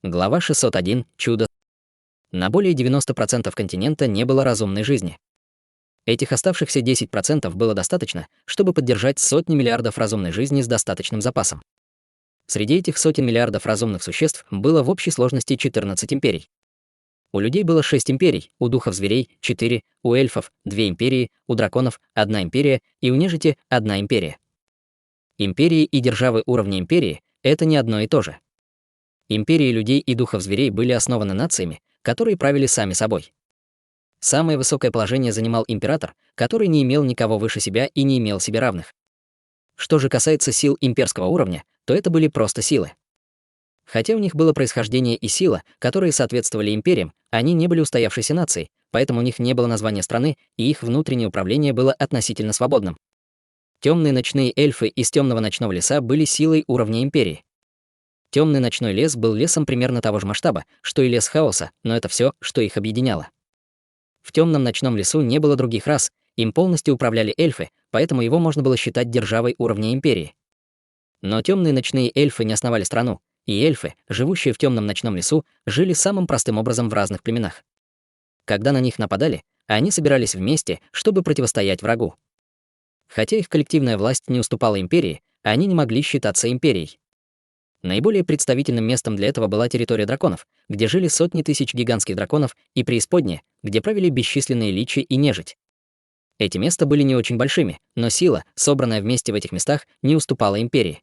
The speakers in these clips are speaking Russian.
Глава 601. Чудо. На более 90% континента не было разумной жизни. Этих оставшихся 10% было достаточно, чтобы поддержать сотни миллиардов разумной жизни с достаточным запасом. Среди этих сотен миллиардов разумных существ было в общей сложности 14 империй. У людей было 6 империй, у духов зверей — 4, у эльфов — 2 империи, у драконов — 1 империя и у нежити — 1 империя. Империи и державы уровня империи — это не одно и то же. Империи людей и духов зверей были основаны нациями, которые правили сами собой. Самое высокое положение занимал император, который не имел никого выше себя и не имел себе равных. Что же касается сил имперского уровня, то это были просто силы. Хотя у них было происхождение и сила, которые соответствовали империям, они не были устоявшейся нацией, поэтому у них не было названия страны, и их внутреннее управление было относительно свободным. Темные ночные эльфы из темного ночного леса были силой уровня империи. Темный ночной лес был лесом примерно того же масштаба, что и лес хаоса, но это все, что их объединяло. В темном ночном лесу не было других рас, им полностью управляли эльфы, поэтому его можно было считать державой уровня империи. Но темные ночные эльфы не основали страну, и эльфы, живущие в темном ночном лесу, жили самым простым образом в разных племенах. Когда на них нападали, они собирались вместе, чтобы противостоять врагу. Хотя их коллективная власть не уступала империи, они не могли считаться империей. Наиболее представительным местом для этого была территория драконов, где жили сотни тысяч гигантских драконов, и преисподняя, где правили бесчисленные личи и нежить. Эти места были не очень большими, но сила, собранная вместе в этих местах, не уступала империи.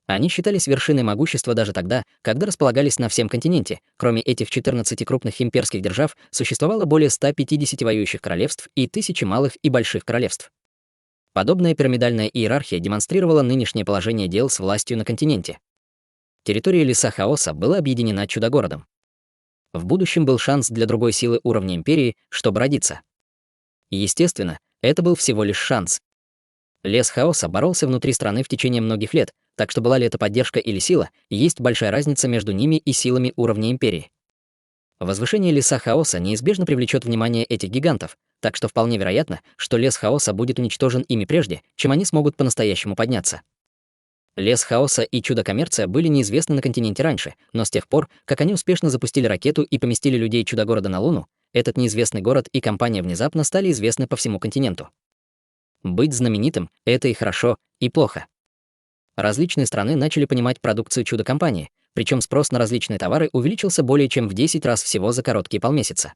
Они считались вершиной могущества даже тогда, когда располагались на всем континенте. Кроме этих 14 крупных имперских держав, существовало более 150 воюющих королевств и тысячи малых и больших королевств. Подобная пирамидальная иерархия демонстрировала нынешнее положение дел с властью на континенте. Территория леса хаоса была объединена чудо-городом. В будущем был шанс для другой силы уровня империи, чтобы родиться. Естественно, это был всего лишь шанс. Лес хаоса боролся внутри страны в течение многих лет, так что была ли это поддержка или сила, есть большая разница между ними и силами уровня империи. Возвышение леса хаоса неизбежно привлечет внимание этих гигантов, так что вполне вероятно, что лес хаоса будет уничтожен ими прежде, чем они смогут по-настоящему подняться. Лес хаоса и чудо-коммерция были неизвестны на континенте раньше, но с тех пор, как они успешно запустили ракету и поместили людей чудо-города на Луну, этот неизвестный город и компания внезапно стали известны по всему континенту. Быть знаменитым — это и хорошо, и плохо. Различные страны начали понимать продукцию чудо-компании, причем спрос на различные товары увеличился более чем в 10 раз всего за короткие полмесяца.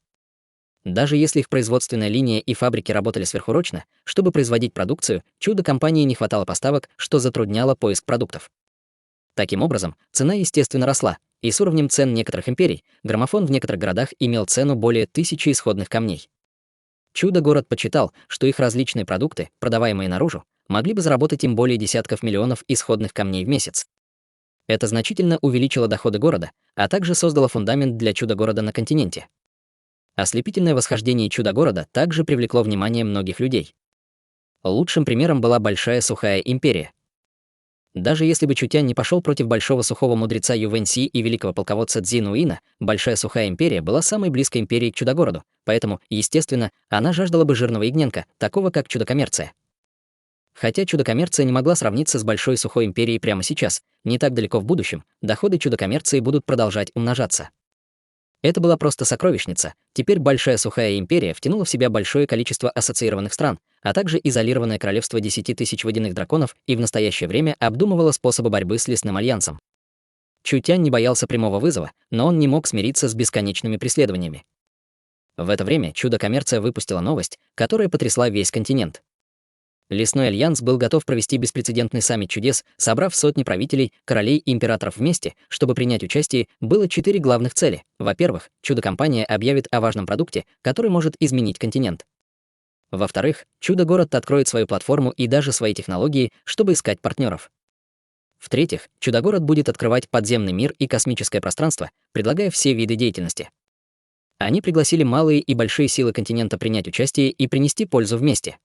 Даже если их производственная линия и фабрики работали сверхурочно, чтобы производить продукцию, чудо-компании не хватало поставок, что затрудняло поиск продуктов. Таким образом, цена, естественно, росла, и с уровнем цен некоторых империй граммофон в некоторых городах имел цену более 1000 исходных камней. Чудо-город почитал, что их различные продукты, продаваемые наружу, могли бы заработать им более десятков миллионов исходных камней в месяц. Это значительно увеличило доходы города, а также создало фундамент для чудо-города на континенте. Ослепительное восхождение чудо-города также привлекло внимание многих людей. Лучшим примером была Большая Сухая Империя. Даже если бы Чутянь не пошел против большого сухого мудреца Ювэньси и великого полководца Цзинуина, Большая Сухая Империя была самой близкой империей к чудо-городу, поэтому, естественно, она жаждала бы жирного ягненка, такого как чудо-коммерция. Хотя чудо-коммерция не могла сравниться с Большой Сухой Империей прямо сейчас, не так далеко в будущем, доходы чудо-коммерции будут продолжать умножаться. Это была просто сокровищница. Теперь Большая Сухая Империя втянула в себя большое количество ассоциированных стран, а также изолированное королевство 10 тысяч водяных драконов и в настоящее время обдумывала способы борьбы с лесным альянсом. Чутянь не боялся прямого вызова, но он не мог смириться с бесконечными преследованиями. В это время чудо-коммерция выпустила новость, которая потрясла весь континент. Лесной альянс был готов провести беспрецедентный саммит чудес, собрав сотни правителей, королей и императоров вместе. Чтобы принять участие, было 4 главных цели. Во-первых, чудо-компания объявит о важном продукте, который может изменить континент. Во-вторых, чудо-город откроет свою платформу и даже свои технологии, чтобы искать партнеров. В-третьих, чудо-город будет открывать подземный мир и космическое пространство, предлагая все виды деятельности. Они пригласили малые и большие силы континента принять участие и принести пользу вместе.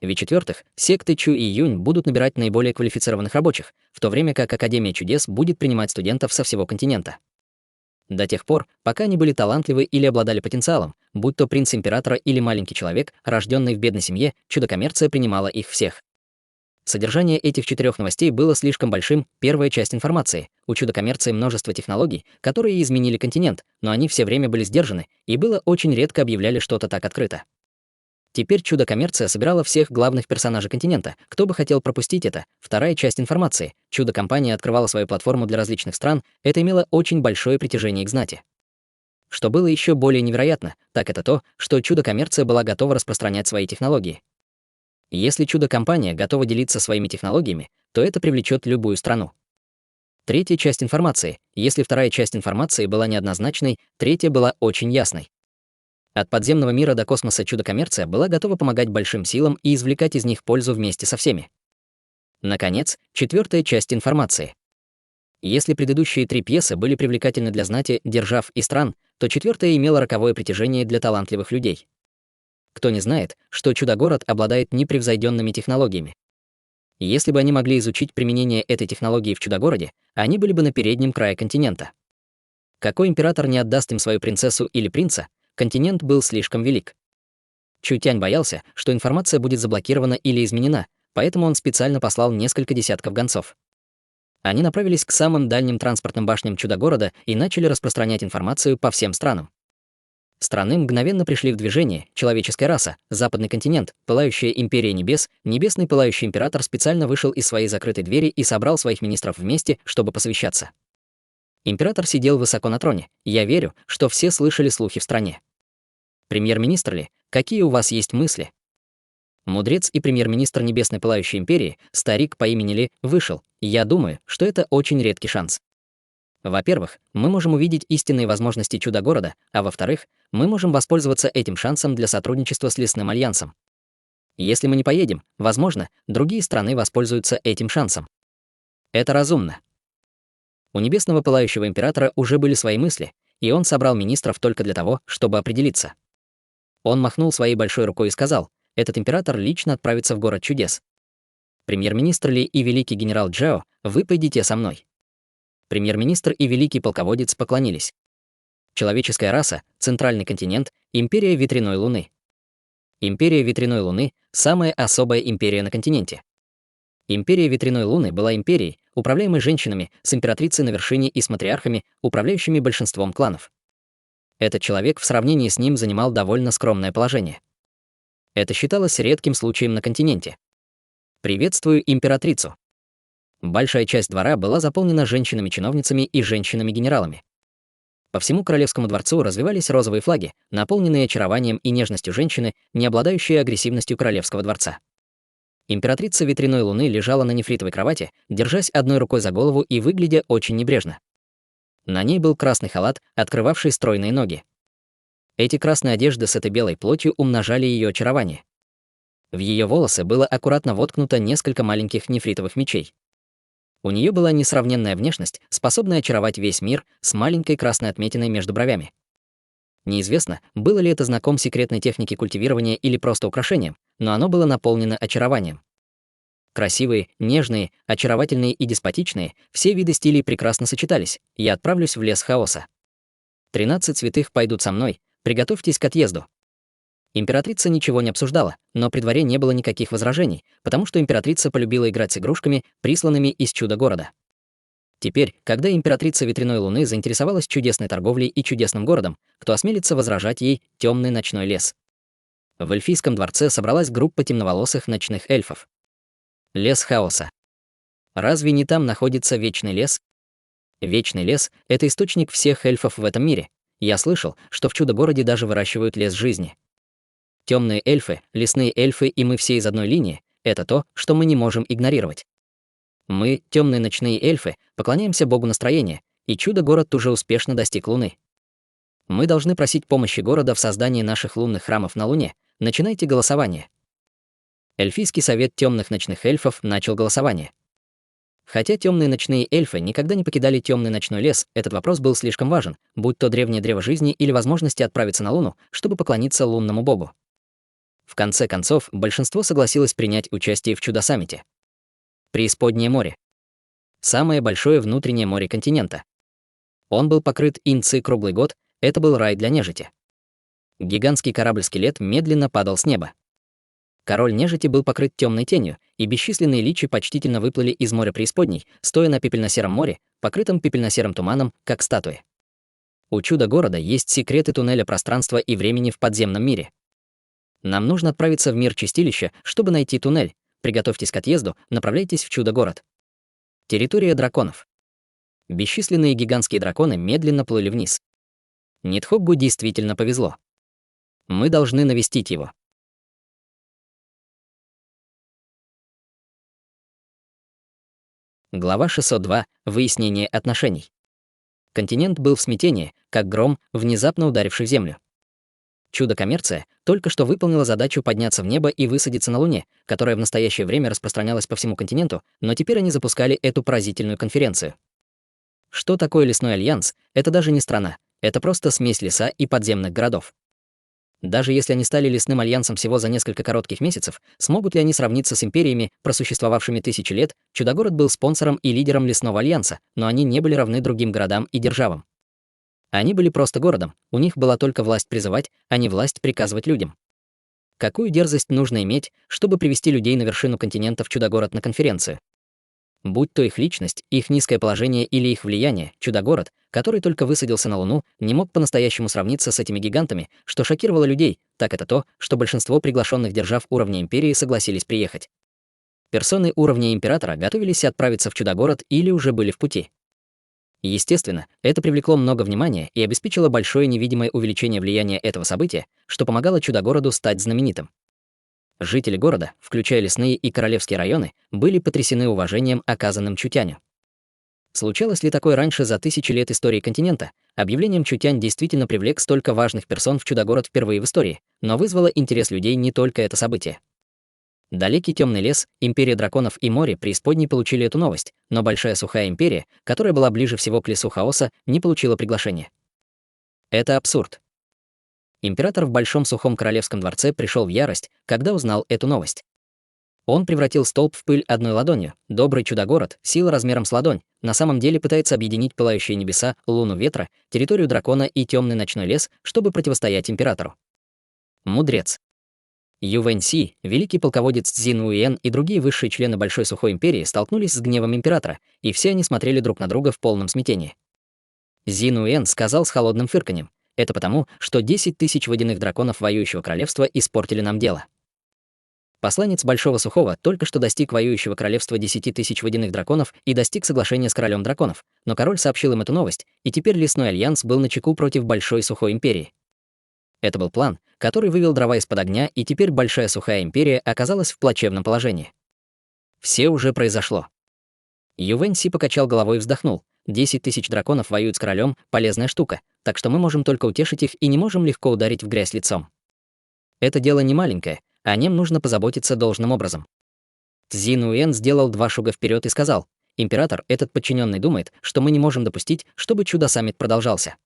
В-четвертых, секты Чу и Юнь будут набирать наиболее квалифицированных рабочих, в то время как Академия чудес будет принимать студентов со всего континента. До тех пор, пока они были талантливы или обладали потенциалом, будь то принц императора или маленький человек, рожденный в бедной семье, чудо-коммерция принимала их всех. Содержание этих 4 новостей было слишком большим. Первая часть информации. У чудо-коммерции множество технологий, которые изменили континент, но они все время были сдержаны, и было очень редко объявляли что-то так открыто. Теперь чудо-коммерция собирала всех главных персонажей континента. Кто бы хотел пропустить это? Вторая часть информации. Чудо-компания открывала свою платформу для различных стран. Это имело очень большое притяжение к знати. Что было еще более невероятно, так это то, что чудо-коммерция была готова распространять свои технологии. Если чудо-компания готова делиться своими технологиями, то это привлечет любую страну. Третья часть информации. Если вторая часть информации была неоднозначной, третья была очень ясной. От подземного мира до космоса чудо-коммерция была готова помогать большим силам и извлекать из них пользу вместе со всеми. Наконец, четвертая часть информации. Если предыдущие 3 пьесы были привлекательны для знати, держав и стран, то четвертая имела роковое притяжение для талантливых людей. Кто не знает, что Чудо-город обладает непревзойденными технологиями? Если бы они могли изучить применение этой технологии в Чудо-городе, они были бы на переднем крае континента. Какой император не отдаст им свою принцессу или принца, континент был слишком велик. Чутянь боялся, что информация будет заблокирована или изменена, поэтому он специально послал несколько десятков гонцов. Они направились к самым дальним транспортным башням Чудо-города и начали распространять информацию по всем странам. Страны мгновенно пришли в движение: человеческая раса, западный континент, пылающая империя небес, небесный пылающий император специально вышел из своей закрытой двери и собрал своих министров вместе, чтобы посовещаться. Император сидел высоко на троне. Я верю, что все слышали слухи в стране. Премьер-министр ли? Какие у вас есть мысли? Мудрец и премьер-министр Небесной Пылающей Империи, старик по имени Ли, вышел. Я думаю, что это очень редкий шанс. Во-первых, мы можем увидеть истинные возможности Чудо-города, а во-вторых, мы можем воспользоваться этим шансом для сотрудничества с Лесным альянсом. Если мы не поедем, возможно, другие страны воспользуются этим шансом. Это разумно. У Небесного Пылающего Императора уже были свои мысли, и он собрал министров только для того, чтобы определиться. Он махнул своей большой рукой и сказал: «Этот император лично отправится в город чудес. Премьер-министр Ли и великий генерал Джао, вы пойдите со мной». Премьер-министр и великий полководец поклонились. Человеческая раса, центральный континент, империя Ветряной Луны. Империя Ветряной Луны — самая особая империя на континенте. Империя Ветряной Луны была империей, управляемой женщинами, с императрицей на вершине и с матриархами, управляющими большинством кланов. Этот человек в сравнении с ним занимал довольно скромное положение. Это считалось редким случаем на континенте. «Приветствую императрицу». Большая часть двора была заполнена женщинами-чиновницами и женщинами-генералами. По всему королевскому дворцу развивались розовые флаги, наполненные очарованием и нежностью женщины, не обладающие агрессивностью королевского дворца. Императрица Ветряной Луны лежала на нефритовой кровати, держась одной рукой за голову и выглядя очень небрежно. На ней был красный халат, открывавший стройные ноги. Эти красные одежды с этой белой плотью умножали ее очарование. В ее волосы было аккуратно воткнуто несколько маленьких нефритовых мечей. У нее была несравненная внешность, способная очаровать весь мир, с маленькой красной отметиной между бровями. Неизвестно, было ли это знаком секретной техники культивирования или просто украшением, но оно было наполнено очарованием. Красивые, нежные, очаровательные и деспотичные, все виды стилей прекрасно сочетались. Я отправлюсь в лес хаоса. 13 святых пойдут со мной, приготовьтесь к отъезду. Императрица ничего не обсуждала, но при дворе не было никаких возражений, потому что императрица полюбила играть с игрушками, присланными из Чудо-города. Теперь, когда императрица Ветряной Луны заинтересовалась чудесной торговлей и чудесным городом, кто осмелится возражать ей темный ночной лес? В эльфийском дворце собралась группа темноволосых ночных эльфов. Лес хаоса. Разве не там находится Вечный лес? Вечный лес — это источник всех эльфов в этом мире. Я слышал, что в Чудо-городе даже выращивают лес жизни. Темные эльфы, лесные эльфы и мы все из одной линии — это то, что мы не можем игнорировать. Мы, темные ночные эльфы, поклоняемся богу настроения, и Чудо-город уже успешно достиг Луны. Мы должны просить помощи города в создании наших лунных храмов на Луне. Начинайте голосование. Эльфийский совет темных ночных эльфов начал голосование. Хотя темные ночные эльфы никогда не покидали темный ночной лес, этот вопрос был слишком важен, будь то древнее древо жизни или возможности отправиться на Луну, чтобы поклониться лунному богу. В конце концов, большинство согласилось принять участие в Чудо-саммите. Преисподнее море. Самое большое внутреннее море континента. Он был покрыт инци круглый год, это был рай для нежити. Гигантский корабль-скелет медленно падал с неба. король нежити был покрыт темной тенью, и бесчисленные личи почтительно выплыли из моря преисподней, стоя на пепельно-сером море, покрытом пепельно-серым туманом, как статуи. У чудо-города есть секреты туннеля пространства и времени в подземном мире. Нам нужно отправиться в мир чистилища, чтобы найти туннель. Приготовьтесь к отъезду, направляйтесь в чудо-город. Территория драконов. Бесчисленные гигантские драконы медленно плыли вниз. Нидхоггу действительно повезло. Мы должны навестить его. Глава 602. Выяснение отношений. Континент был в смятении, как гром, внезапно ударивший в землю. Чудо-коммерция только что выполнила задачу подняться в небо и высадиться на Луне, которая в настоящее время распространялась по всему континенту, но теперь они запускали эту поразительную конференцию. Что такое лесной альянс? Это даже не страна, это просто смесь леса и подземных городов. Даже если они стали лесным альянсом всего за несколько коротких месяцев, смогут ли они сравниться с империями, просуществовавшими тысячи лет? Чудо-город был спонсором и лидером лесного альянса, но они не были равны другим городам и державам. Они были просто городом, у них была только власть призывать, а не власть приказывать людям. Какую дерзость нужно иметь, чтобы привести людей на вершину континента в чудо-город на конференцию? Будь то их личность, их низкое положение или их влияние, чудо-город, который только высадился на Луну, не мог по-настоящему сравниться с этими гигантами, что шокировало людей, так это то, что большинство приглашенных держав уровня империи согласились приехать. Персоны уровня императора готовились отправиться в чудо-город или уже были в пути. Естественно, это привлекло много внимания и обеспечило большое невидимое увеличение влияния этого события, что помогало чудо-городу стать знаменитым. Жители города, включая лесные и королевские районы, были потрясены уважением, оказанным Чутяню. Случалось ли такое раньше за тысячи лет истории континента? Объявлением Чутянь действительно привлек столько важных персон в чудо-город впервые в истории, но вызвало интерес людей не только это событие. Далекий темный лес, империя драконов и море преисподней получили эту новость, но Большая Сухая империя, которая была ближе всего к лесу хаоса, не получила приглашения. Это абсурд. Император в Большом Сухом Королевском дворце пришел в ярость, когда узнал эту новость. Он превратил столб в пыль одной ладонью. Добрый чудо-город, сила размером с ладонь, на самом деле пытается объединить пылающие небеса, луну ветра, территорию дракона и темный ночной лес, чтобы противостоять императору. Мудрец. Ю Вэньси, великий полководец Цзин Уиен и другие высшие члены Большой Сухой империи столкнулись с гневом императора, и все они смотрели друг на друга в полном смятении. Цзин Уиен сказал с холодным фырканьем: «Это потому, что 10 тысяч водяных драконов воюющего королевства испортили нам дело». Посланец Большого Сухого только что достиг воюющего королевства 10 тысяч водяных драконов и достиг соглашения с королем драконов, но король сообщил им эту новость, и теперь лесной альянс был начеку против Большой Сухой империи. Это был план, который вывел дрова из-под огня, и теперь Большая Сухая империя оказалась в плачевном положении. Все уже произошло. Ю Вэньси покачал головой и вздохнул. 10 тысяч драконов воюют с королем, полезная штука, так что мы можем только утешить их и не можем легко ударить в грязь лицом. Это дело не маленькое, о нем нужно позаботиться должным образом. Цзин Уиен сделал 2 шага вперед и сказал: «Император, этот подчиненный думает, что мы не можем допустить, чтобы чудо-саммит продолжался.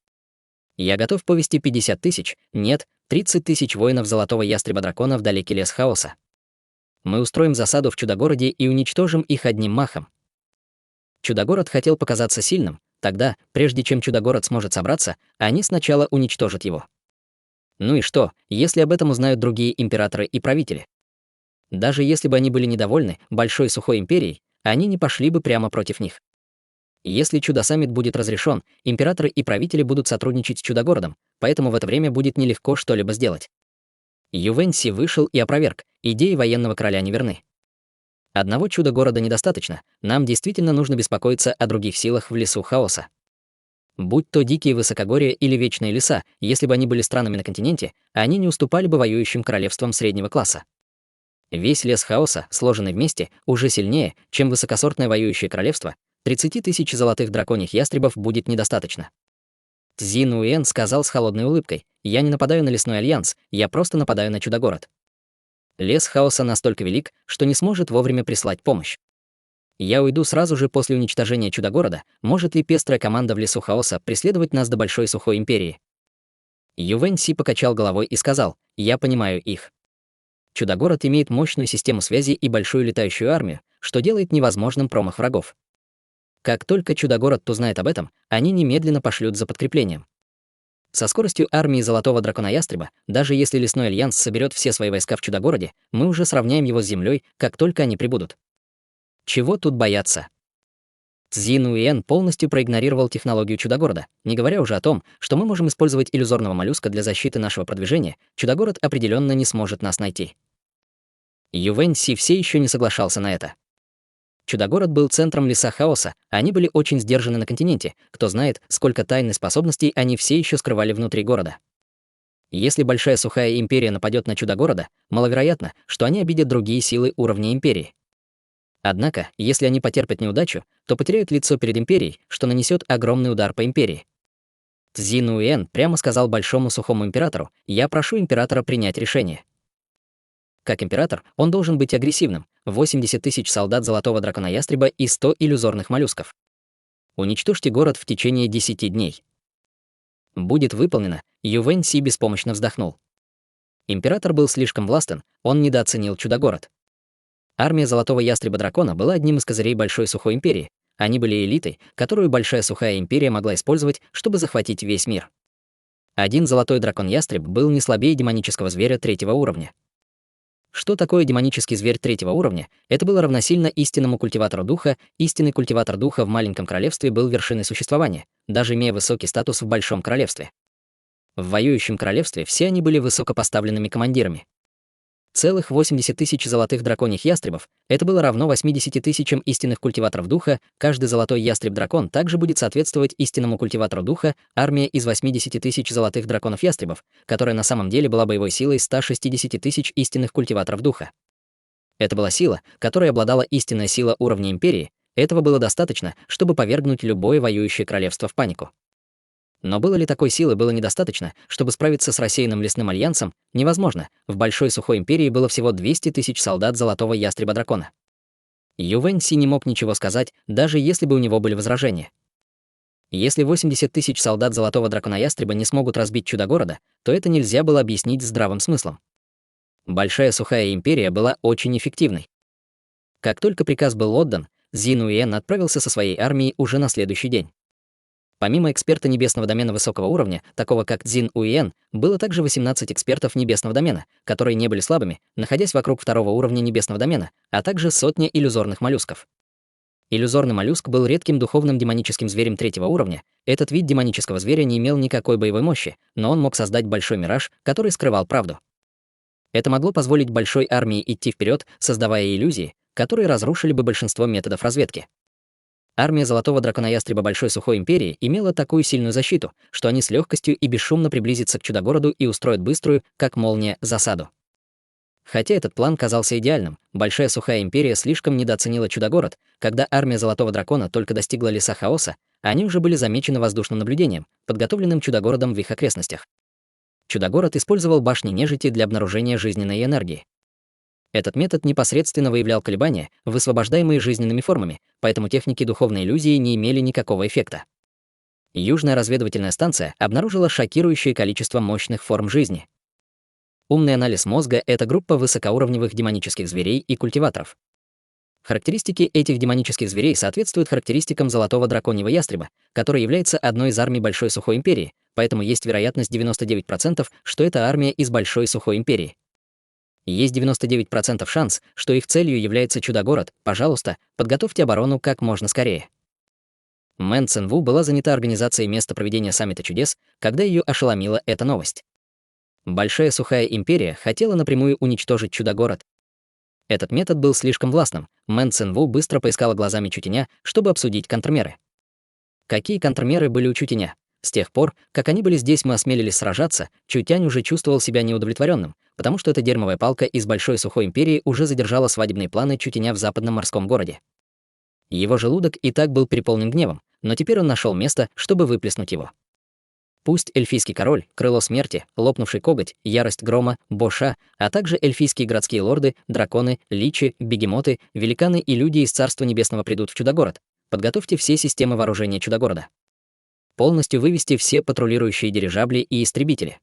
Я готов повести 50 тысяч, нет, 30 тысяч воинов Золотого Ястреба-дракона в далекий лес хаоса. Мы устроим засаду в чудо-городе и уничтожим их одним махом». Чудо-город хотел показаться сильным, тогда, прежде чем чудо-город сможет собраться, они сначала уничтожат его. Ну и что, если об этом узнают другие императоры и правители? Даже если бы они были недовольны Большой Сухой империей, они не пошли бы прямо против них. Если чудо-саммит будет разрешен, императоры и правители будут сотрудничать с чудо-городом, поэтому в это время будет нелегко что-либо сделать. Ю Вэньси вышел и опроверг: идеи военного короля не верны. Одного чудо-города недостаточно, нам действительно нужно беспокоиться о других силах в лесу хаоса. Будь то дикие высокогорья или вечные леса, если бы они были странами на континенте, они не уступали бы воюющим королевствам среднего класса. Весь лес хаоса, сложенный вместе, уже сильнее, чем высокосортное воюющее королевство. 30 тысяч золотых драконьих ястребов будет недостаточно. Цзин Уиен сказал с холодной улыбкой: «Я не нападаю на лесной альянс, я просто нападаю на чудо-город. Лес хаоса настолько велик, что не сможет вовремя прислать помощь. Я уйду сразу же после уничтожения чудо-города. Может ли пестрая команда в лесу хаоса преследовать нас до Большой Сухой империи?» Ю Вэньси покачал головой и сказал: «Я понимаю их. Чудо-город имеет мощную систему связи и большую летающую армию, что делает невозможным промах врагов. Как только чудо-город узнает об этом, они немедленно пошлют за подкреплением. Со скоростью армии Золотого Дракона-Ястреба, даже если Лесной Альянс соберет все свои войска в Чудо-городе, мы уже сравняем его с землей, как только они прибудут. Чего тут бояться? Цзин Уиен полностью проигнорировал технологию Чудо-города, не говоря уже о том, что мы можем использовать иллюзорного моллюска для защиты нашего продвижения, Чудо-город определенно не сможет нас найти. Ювэнь Си все еще не соглашался на это. Чудо-город был центром леса хаоса, они были очень сдержаны на континенте, кто знает, сколько тайных способностей они все еще скрывали внутри города. Если Большая Сухая Империя нападет на Чудо-города, маловероятно, что они обидят другие силы уровня Империи. Однако, если они потерпят неудачу, то потеряют лицо перед Империей, что нанесет огромный удар по Империи. Цзин Уиен прямо сказал Большому Сухому Императору: «Я прошу Императора принять решение». Как император, он должен быть агрессивным. 80 тысяч солдат Золотого Дракона-Ястреба и 100 иллюзорных моллюсков. Уничтожьте город в течение 10 дней. Будет выполнено, Ювэнь Си беспомощно вздохнул. Император был слишком властен, он недооценил Чудо-город. Армия Золотого Ястреба-Дракона была одним из козырей Большой Сухой Империи. Они были элитой, которую Большая Сухая Империя могла использовать, чтобы захватить весь мир. Один Золотой Дракон-Ястреб был не слабее демонического зверя 3-го уровня. Что такое демонический зверь 3-го уровня? Это было равносильно истинному культиватору духа. Истинный культиватор духа в маленьком королевстве был вершиной существования, даже имея высокий статус в большом королевстве. В воюющем королевстве все они были высокопоставленными командирами. Целых 80 тысяч золотых драконьих ястребов — это было равно 80 тысячам истинных культиваторов духа. Каждый золотой ястреб-дракон также будет соответствовать истинному культиватору духа. Армия из 80 тысяч золотых драконов-ястребов, которая на самом деле была боевой силой 160 тысяч истинных культиваторов духа. Это была сила, которой обладала истинная сила уровня Империи. Этого было достаточно, чтобы повергнуть любое воюющее королевство в панику. Но было ли такой силы было недостаточно, чтобы справиться с рассеянным лесным альянсом? Невозможно. В Большой Сухой Империи было всего 200 тысяч солдат Золотого Ястреба-дракона. Ювэнь Си не мог ничего сказать, даже если бы у него были возражения. Если 80 тысяч солдат Золотого Дракона-Ястреба не смогут разбить Чудо-города, то это нельзя было объяснить здравым смыслом. Большая Сухая Империя была очень эффективной. Как только приказ был отдан, Цзин Уиен отправился со своей армией уже на следующий день. Помимо эксперта небесного домена высокого уровня, такого как Цзин Уиен, было также 18 экспертов небесного домена, которые не были слабыми, находясь вокруг 2-го уровня небесного домена, а также сотня иллюзорных моллюсков. Иллюзорный моллюск был редким духовным демоническим зверем 3-го уровня. Этот вид демонического зверя не имел никакой боевой мощи, но он мог создать большой мираж, который скрывал правду. Это могло позволить большой армии идти вперед, создавая иллюзии, которые разрушили бы большинство методов разведки. Армия Золотого Дракона-Ястреба Большой Сухой Империи имела такую сильную защиту, что они с легкостью и бесшумно приблизятся к Чудо-городу и устроят быструю, как молния, засаду. Хотя этот план казался идеальным, Большая Сухая Империя слишком недооценила Чудо-город. Когда армия Золотого Дракона только достигла леса хаоса, они уже были замечены воздушным наблюдением, подготовленным Чудо-городом в их окрестностях. Чудо-город использовал башни нежити для обнаружения жизненной энергии. Этот метод непосредственно выявлял колебания, высвобождаемые жизненными формами, поэтому техники духовной иллюзии не имели никакого эффекта. Южная разведывательная станция обнаружила шокирующее количество мощных форм жизни. Умный анализ мозга — это группа высокоуровневых демонических зверей и культиваторов. Характеристики этих демонических зверей соответствуют характеристикам Золотого Драконьего Ястреба, который является одной из армий Большой Сухой Империи, поэтому есть вероятность 99%, что это армия из Большой Сухой Империи. Есть 99% шанс, что их целью является Чудо-город. Пожалуйста, подготовьте оборону как можно скорее. Мэн Цинву была занята организацией места проведения саммита чудес, когда ее ошеломила эта новость. Большая Сухая Империя хотела напрямую уничтожить Чудо-город. Этот метод был слишком властным. Мэн Цинву быстро поискала глазами Чутеня, чтобы обсудить контрмеры. Какие контрмеры были у Чутеня? С тех пор, как они были здесь, мы осмелились сражаться, Чутянь уже чувствовал себя неудовлетворенным, потому что эта дерьмовая палка из Большой Сухой Империи уже задержала свадебные планы Чутеня в западном морском городе. Его желудок и так был переполнен гневом, но теперь он нашел место, чтобы выплеснуть его. Пусть эльфийский король, крыло смерти, лопнувший коготь, ярость грома, боша, а также эльфийские городские лорды, драконы, личи, бегемоты, великаны и люди из Царства Небесного придут в Чудо-город. Подготовьте все системы вооружения Чудо-города. Полностью вывести все патрулирующие дирижабли и истребители.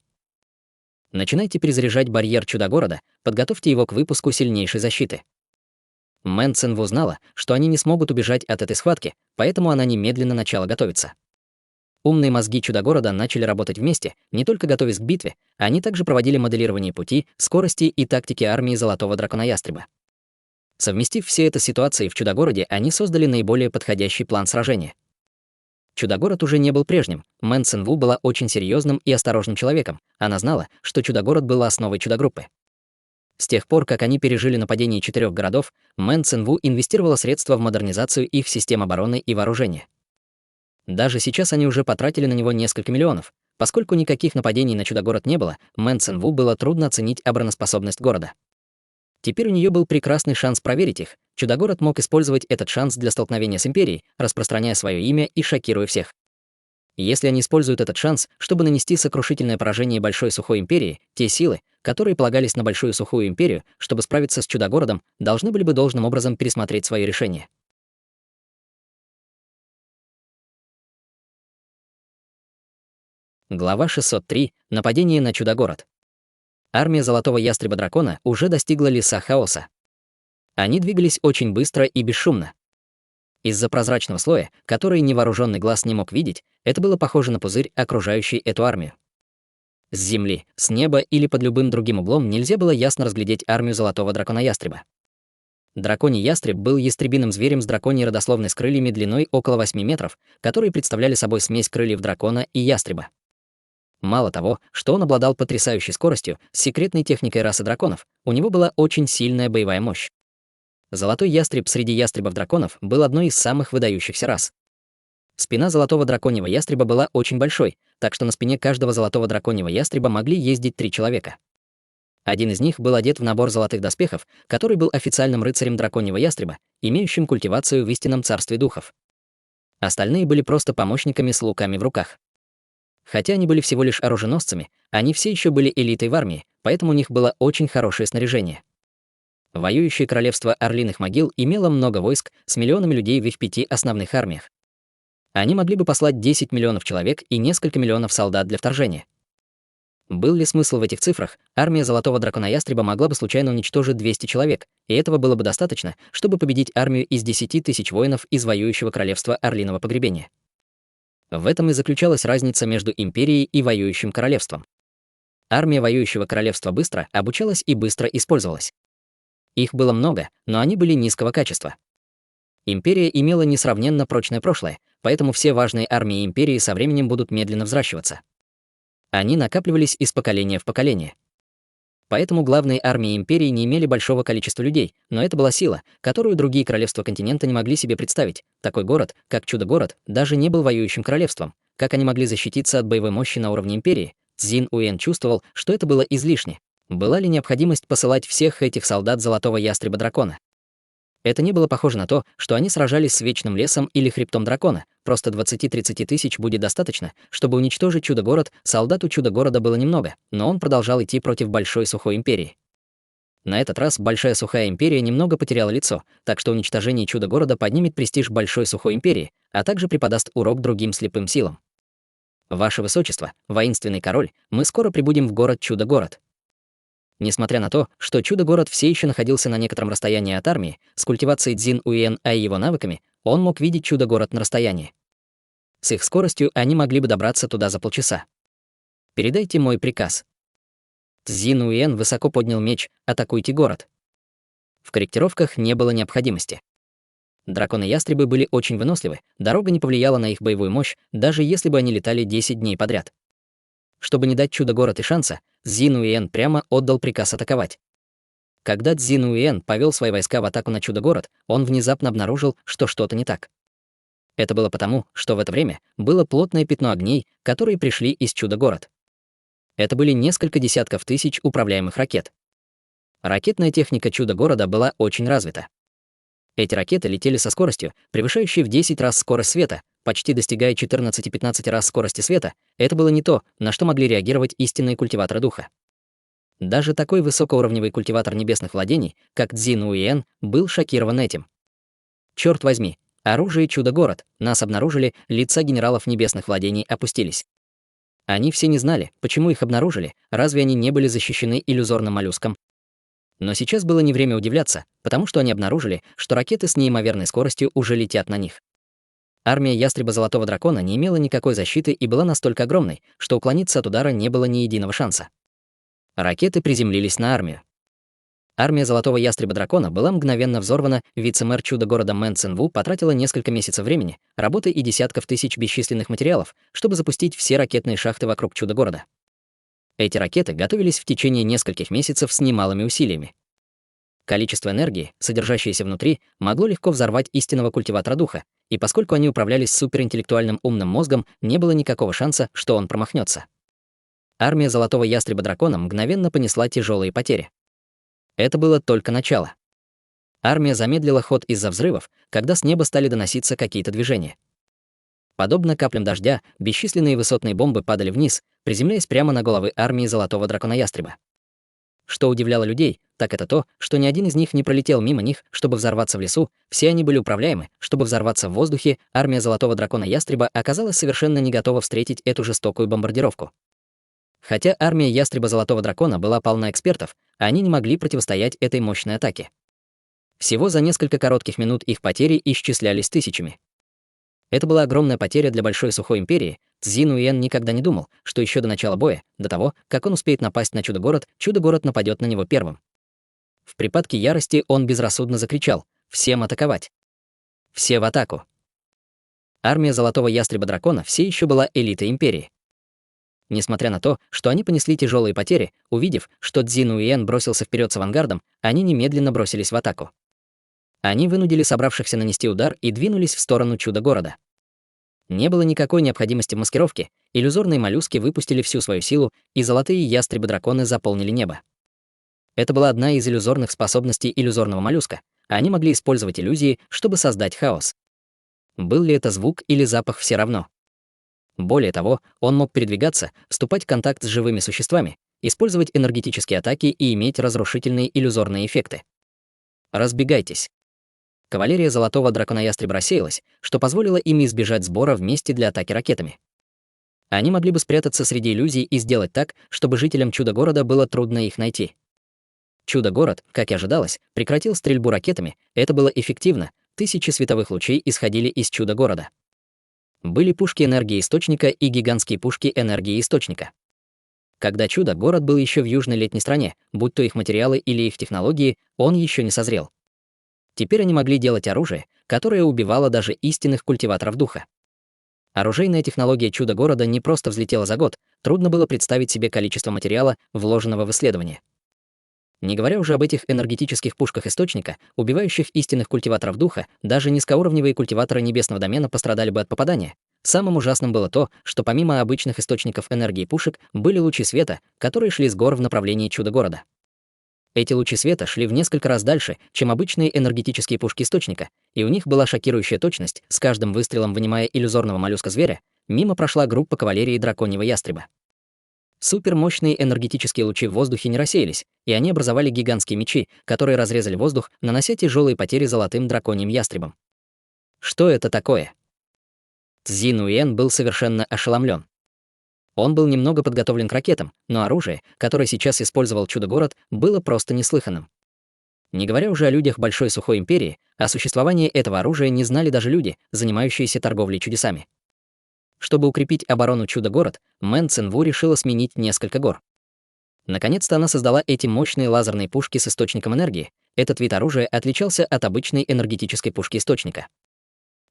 Начинайте перезаряжать барьер Чудо-города, подготовьте его к выпуску сильнейшей защиты. Мэн Цинву знала, что они не смогут убежать от этой схватки, поэтому она немедленно начала готовиться. Умные мозги чудо-города начали работать вместе, не только готовясь к битве, они также проводили моделирование пути, скорости и тактики армии Золотого Дракона-Ястреба. Совместив все это ситуации в чудо-городе, они создали наиболее подходящий план сражения. Чудо-город уже не был прежним. Мэн Цинву была очень серьезным и осторожным человеком. Она знала, что чудо-город был основой чудо-группы. С тех пор, как они пережили нападение 4 городов, Мэн Цинву инвестировала средства в модернизацию их систем обороны и вооружения. Даже сейчас они уже потратили на него несколько миллионов. Поскольку никаких нападений на чудо-город не было, Мэн Цинву было трудно оценить обороноспособность города. Теперь у нее был прекрасный шанс проверить их. Чудо-город мог использовать этот шанс для столкновения с Империей, распространяя свое имя и шокируя всех. Если они используют этот шанс, чтобы нанести сокрушительное поражение Большой Сухой Империи, те силы, которые полагались на Большую Сухую Империю, чтобы справиться с чудо-городом, должны были бы должным образом пересмотреть свое решение. Глава 603. Нападение на чудо-город. Армия Золотого Ястреба-Дракона уже достигла леса хаоса. Они двигались очень быстро и бесшумно. Из-за прозрачного слоя, который невооруженный глаз не мог видеть, это было похоже на пузырь, окружающий эту армию. С земли, с неба или под любым другим углом нельзя было ясно разглядеть армию Золотого Дракона-Ястреба. Драконий ястреб был ястребиным зверем с драконьей родословной с крыльями длиной около 8 метров, которые представляли собой смесь крыльев дракона и ястреба. Мало того, что он обладал потрясающей скоростью, с секретной техникой расы драконов, у него была очень сильная боевая мощь. Золотой ястреб среди ястребов-драконов был одной из самых выдающихся рас. Спина золотого драконьего ястреба была очень большой, так что на спине каждого золотого драконьего ястреба могли ездить 3 человека. Один из них был одет в набор золотых доспехов, который был официальным рыцарем драконьего ястреба, имеющим культивацию в истинном царстве духов. Остальные были просто помощниками с луками в руках. Хотя они были всего лишь оруженосцами, они все еще были элитой в армии, поэтому у них было очень хорошее снаряжение. Воюющее королевство Орлиных могил имело много войск с миллионами людей в их 5 основных армиях. Они могли бы послать 10 миллионов человек и несколько миллионов солдат для вторжения. Был ли смысл в этих цифрах, армия Золотого Дракона-Ястреба могла бы случайно уничтожить 200 человек, и этого было бы достаточно, чтобы победить армию из 10 тысяч воинов из воюющего королевства Орлиного погребения. В этом и заключалась разница между империей и воюющим королевством. Армия воюющего королевства быстро обучалась и быстро использовалась. Их было много, но они были низкого качества. Империя имела несравненно прочное прошлое, поэтому все важные армии империи со временем будут медленно взращиваться. Они накапливались из поколения в поколение. Поэтому главные армии империи не имели большого количества людей, но это была сила, которую другие королевства континента не могли себе представить. Такой город, как Чудо-город, даже не был воюющим королевством. Как они могли защититься от боевой мощи на уровне империи? Цзин Уэн чувствовал, что это было излишне. Была ли необходимость посылать всех этих солдат Золотого Ястреба-Дракона? Это не было похоже на то, что они сражались с Вечным лесом или Хребтом дракона. Просто 20-30 тысяч будет достаточно, чтобы уничтожить Чудо-город. Солдат у Чудо-города было немного, но он продолжал идти против Большой Сухой Империи. На этот раз Большая Сухая Империя немного потеряла лицо, так что уничтожение Чудо-города поднимет престиж Большой Сухой Империи, а также преподаст урок другим слепым силам. Ваше Высочество, воинственный король, мы скоро прибудем в город Чудо-город. Несмотря на то, что Чудо-город все еще находился на некотором расстоянии от армии, с культивацией Цзин Уэн и его навыками, он мог видеть Чудо-город на расстоянии. С их скоростью они могли бы добраться туда за полчаса. Передайте мой приказ. Цзин Уэн высоко поднял меч: атакуйте город. В корректировках не было необходимости. Драконы-ястребы были очень выносливы, дорога не повлияла на их боевую мощь, даже если бы они летали 10 дней подряд. Чтобы не дать Чудо-город и шанса, Цзин Уэн прямо отдал приказ атаковать. Когда Цзин Уэн повел свои войска в атаку на Чудо-город, он внезапно обнаружил, что что-то не так. Это было потому, что в это время было плотное пятно огней, которые пришли из Чудо-город. Это были несколько десятков тысяч управляемых ракет. Ракетная техника Чудо-города была очень развита. Эти ракеты летели со скоростью, превышающей в 10 раз скорость света, почти достигая 14-15 раз скорости света. Это было не то, на что могли реагировать истинные культиваторы духа. Даже такой высокоуровневый культиватор небесных владений, как Цзин Уэн, был шокирован этим. Черт возьми, оружие Чудо-город, нас обнаружили, лица генералов небесных владений опустились. Они все не знали, почему их обнаружили, разве они не были защищены иллюзорным моллюском? Но сейчас было не время удивляться, потому что они обнаружили, что ракеты с неимоверной скоростью уже летят на них. Армия ястреба Золотого Дракона не имела никакой защиты и была настолько огромной, что уклониться от удара не было ни единого шанса. Ракеты приземлились на армию. Армия Золотого Ястреба Дракона была мгновенно взорвана, вице-мэр чудо-города Мэн Цинву потратила несколько месяцев времени, работы и десятков тысяч бесчисленных материалов, чтобы запустить все ракетные шахты вокруг чудо-города. Эти ракеты готовились в течение нескольких месяцев с немалыми усилиями. Количество энергии, содержащееся внутри, могло легко взорвать истинного культиватора духа, и поскольку они управлялись суперинтеллектуальным умным мозгом, не было никакого шанса, что он промахнется. Армия Золотого Ястреба Дракона мгновенно понесла тяжелые потери. Это было только начало. Армия замедлила ход из-за взрывов, когда с неба стали доноситься какие-то движения. Подобно каплям дождя, бесчисленные высотные бомбы падали вниз, приземляясь прямо на головы армии Золотого Дракона-Ястреба. Что удивляло людей, так это то, что ни один из них не пролетел мимо них, чтобы взорваться в лесу, все они были управляемы, чтобы взорваться в воздухе. Армия Золотого Дракона-Ястреба оказалась совершенно не готова встретить эту жестокую бомбардировку. Хотя армия Ястреба Золотого Дракона была полна экспертов, они не могли противостоять этой мощной атаке. Всего за несколько коротких минут их потери исчислялись тысячами. Это была огромная потеря для большой сухой империи. Цзин Уен никогда не думал, что еще до начала боя, до того, как он успеет напасть на чудо-город нападет на него первым. В припадке ярости он безрассудно закричал: «Всем атаковать! Все в атаку!» Армия Золотого Ястреба Дракона все еще была элитой империи. Несмотря на то, что они понесли тяжелые потери, увидев, что Цзин Уен бросился вперед с авангардом, они немедленно бросились в атаку. Они вынудили собравшихся нанести удар и двинулись в сторону чудо-города. Не было никакой необходимости в маскировке, иллюзорные моллюски выпустили всю свою силу, и золотые ястребы-драконы заполнили небо. Это была одна из иллюзорных способностей иллюзорного моллюска. Они могли использовать иллюзии, чтобы создать хаос. Был ли это звук или запах, все равно. Более того, он мог передвигаться, вступать в контакт с живыми существами, использовать энергетические атаки и иметь разрушительные иллюзорные эффекты. Разбегайтесь. Кавалерия Золотого Дракона-Ястреба рассеялась, что позволило им избежать сбора вместе для атаки ракетами. Они могли бы спрятаться среди иллюзий и сделать так, чтобы жителям чудо-города было трудно их найти. Чудо-город, как и ожидалось, прекратил стрельбу ракетами, это было эффективно, тысячи световых лучей исходили из чудо-города. Были пушки энергии источника и гигантские пушки энергии источника. Когда чудо-город был еще в южной летней стране, будь то их материалы или их технологии, он еще не созрел. Теперь они могли делать оружие, которое убивало даже истинных культиваторов духа. Оружейная технология чудо-города не просто взлетела за год, трудно было представить себе количество материала, вложенного в исследование. Не говоря уже об этих энергетических пушках источника, убивающих истинных культиваторов духа, даже низкоуровневые культиваторы небесного домена пострадали бы от попадания. Самым ужасным было то, что помимо обычных источников энергии пушек, были лучи света, которые шли с гор в направлении чудо-города. Эти лучи света шли в несколько раз дальше, чем обычные энергетические пушки источника, и у них была шокирующая точность, с каждым выстрелом вынимая иллюзорного моллюска-зверя, мимо прошла группа кавалерии драконьего ястреба. Супермощные энергетические лучи в воздухе не рассеялись, и они образовали гигантские мечи, которые разрезали воздух, нанося тяжелые потери золотым драконьим ястребам. Что это такое? Цзин Уен был совершенно ошеломлен. Он был немного подготовлен к ракетам, но оружие, которое сейчас использовал чудо-город, было просто неслыханным. Не говоря уже о людях Большой Сухой Империи, о существовании этого оружия не знали даже люди, занимающиеся торговлей чудесами. Чтобы укрепить оборону чудо-город, Мэн Цинву решила сменить несколько гор. Наконец-то она создала эти мощные лазерные пушки с источником энергии. Этот вид оружия отличался от обычной энергетической пушки источника.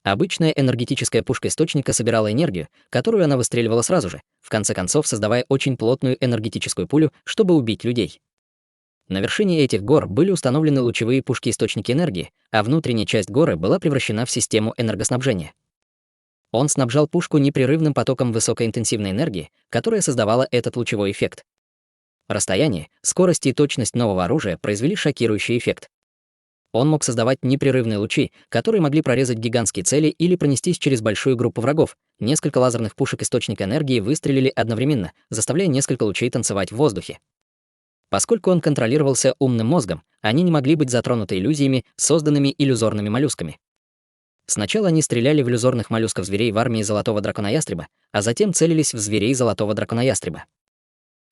Обычная энергетическая пушка источника собирала энергию, которую она выстреливала сразу же, в конце концов создавая очень плотную энергетическую пулю, чтобы убить людей. На вершине этих гор были установлены лучевые пушки-источники энергии, а внутренняя часть горы была превращена в систему энергоснабжения. Он снабжал пушку непрерывным потоком высокоинтенсивной энергии, которая создавала этот лучевой эффект. Расстояние, скорость и точность нового оружия произвели шокирующий эффект. Он мог создавать непрерывные лучи, которые могли прорезать гигантские цели или пронестись через большую группу врагов. Несколько лазерных пушек источника энергии выстрелили одновременно, заставляя несколько лучей танцевать в воздухе. Поскольку он контролировался умным мозгом, они не могли быть затронуты иллюзиями, созданными иллюзорными моллюсками. Сначала они стреляли в иллюзорных моллюсков-зверей в армии Золотого Дракона-Ястреба, а затем целились в зверей Золотого Дракона-Ястреба.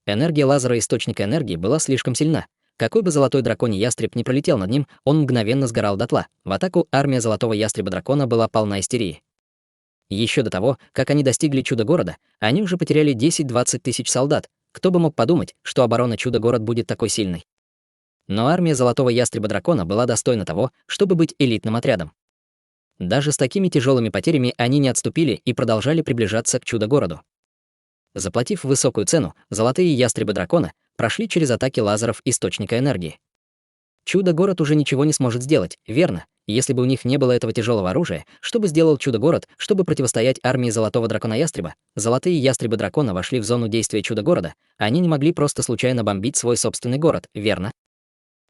Энергия лазера источника энергии была слишком сильна. Какой бы Золотой Драконий Ястреб не пролетел над ним, он мгновенно сгорал дотла. В атаку армия Золотого Ястреба-Дракона была полна истерии. Еще до того, как они достигли Чудо-города, они уже потеряли 10-20 тысяч солдат. Кто бы мог подумать, что оборона Чудо-город будет такой сильной. Но армия Золотого Ястреба-дракона была достойна того, чтобы быть элитным отрядом. Даже с такими тяжелыми потерями они не отступили и продолжали приближаться к Чудо-городу. Заплатив высокую цену, Золотые Ястребы-дракона прошли через атаки лазеров источника энергии. Чудо-город уже ничего не сможет сделать, верно? Если бы у них не было этого тяжелого оружия, что бы сделал Чудо-город, чтобы противостоять армии Золотого Дракона-Ястреба? Золотые Ястребы-дракона вошли в зону действия Чудо-города, они не могли просто случайно бомбить свой собственный город, верно?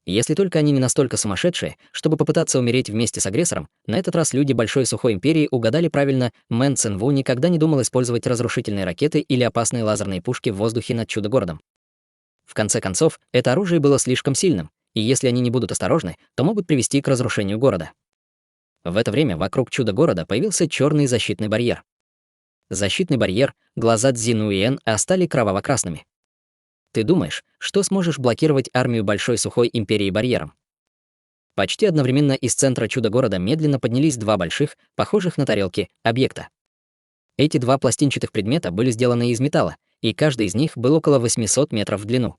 Если только они не настолько сумасшедшие, чтобы попытаться умереть вместе с агрессором, на этот раз люди Большой Сухой Империи угадали правильно, Мэн Цинву никогда не думал использовать разрушительные ракеты или опасные лазерные пушки в воздухе над Чудо-городом. В конце концов, это оружие было слишком сильным, и если они не будут осторожны, то могут привести к разрушению города. В это время вокруг Чудо-города появился черный защитный барьер. Защитный барьер, глаза Цзинуиэн стали кроваво-красными. Ты думаешь, что сможешь блокировать армию Большой Сухой Империи барьером? Почти одновременно из центра Чудо-города медленно поднялись два больших, похожих на тарелки, объекта. Эти два пластинчатых предмета были сделаны из металла, и каждый из них был около 800 метров в длину.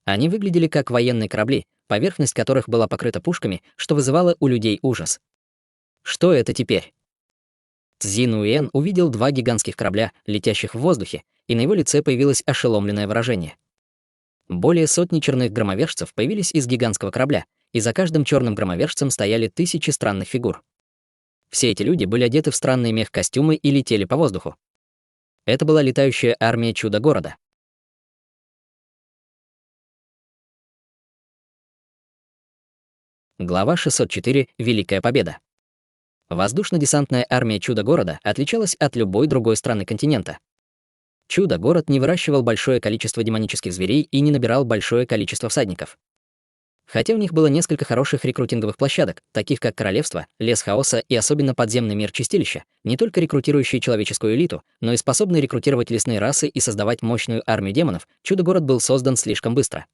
Они выглядели как военные корабли, поверхность которых была покрыта пушками, что вызывало у людей ужас. Что это теперь? Цзинуиэн увидел два гигантских корабля, летящих в воздухе, и на его лице появилось ошеломленное выражение. Более сотни черных громовержцев появились из гигантского корабля, и за каждым черным громовержцем стояли тысячи странных фигур. Все эти люди были одеты в странные мех-костюмы и летели по воздуху. Это была летающая армия Чудо-города. Глава 604. Великая победа. Воздушно-десантная армия Чудо-города отличалась от любой другой страны континента. Чудо-город не выращивал большое количество демонических зверей и не набирал большое количество всадников. Хотя у них было несколько хороших рекрутинговых площадок, таких как Королевство, Лес Хаоса и особенно подземный мир Чистилища, не только рекрутирующие человеческую элиту, но и способные рекрутировать лесные расы и создавать мощную армию демонов, Чудо-город был создан слишком быстро.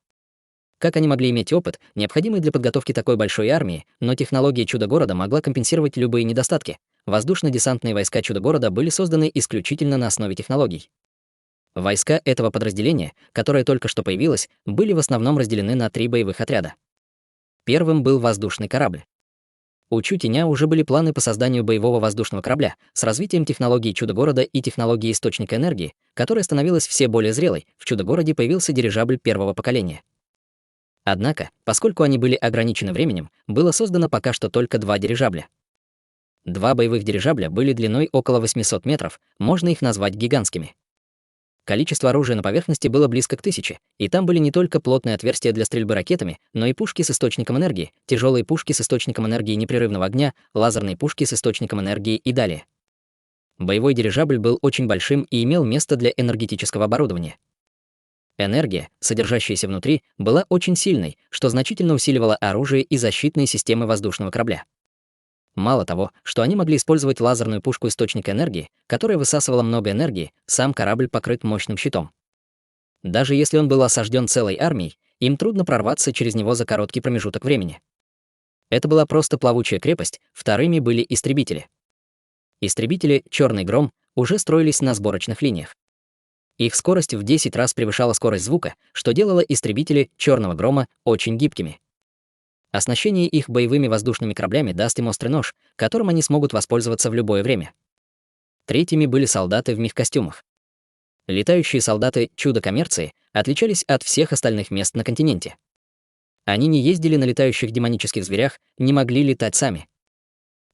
Как они могли иметь опыт, необходимый для подготовки такой большой армии, но технология Чудо-города могла компенсировать любые недостатки. Воздушно-десантные войска Чудо-города были созданы исключительно на основе технологий. Войска этого подразделения, которое только что появилось, были в основном разделены на 3 боевых отряда. Первым был воздушный корабль. У Чутеня уже были планы по созданию боевого воздушного корабля с развитием технологии Чудо-города и технологии источника энергии, которая становилась все более зрелой. В Чудо-городе появился дирижабль первого поколения. Однако, поскольку они были ограничены временем, было создано пока что только 2 дирижабля. 2 боевых дирижабля были длиной около 800 метров, можно их назвать гигантскими. Количество оружия на поверхности было близко к 1000, и там были не только плотные отверстия для стрельбы ракетами, но и пушки с источником энергии, тяжелые пушки с источником энергии непрерывного огня, лазерные пушки с источником энергии и далее. Боевой дирижабль был очень большим и имел место для энергетического оборудования. Энергия, содержащаяся внутри, была очень сильной, что значительно усиливало оружие и защитные системы воздушного корабля. Мало того, что они могли использовать лазерную пушку источника энергии, которая высасывала много энергии, сам корабль покрыт мощным щитом. Даже если он был осажден целой армией, им трудно прорваться через него за короткий промежуток времени. Это была просто плавучая крепость, вторыми были истребители. Истребители «Черный гром» уже строились на сборочных линиях. Их скорость в 10 раз превышала скорость звука, что делало истребители «Черного грома» очень гибкими. Оснащение их боевыми воздушными кораблями даст им острый нож, которым они смогут воспользоваться в любое время. Третьими были солдаты в мехкостюмах. Летающие солдаты Чудо-коммерции отличались от всех остальных мест на континенте. Они не ездили на летающих демонических зверях, не могли летать сами.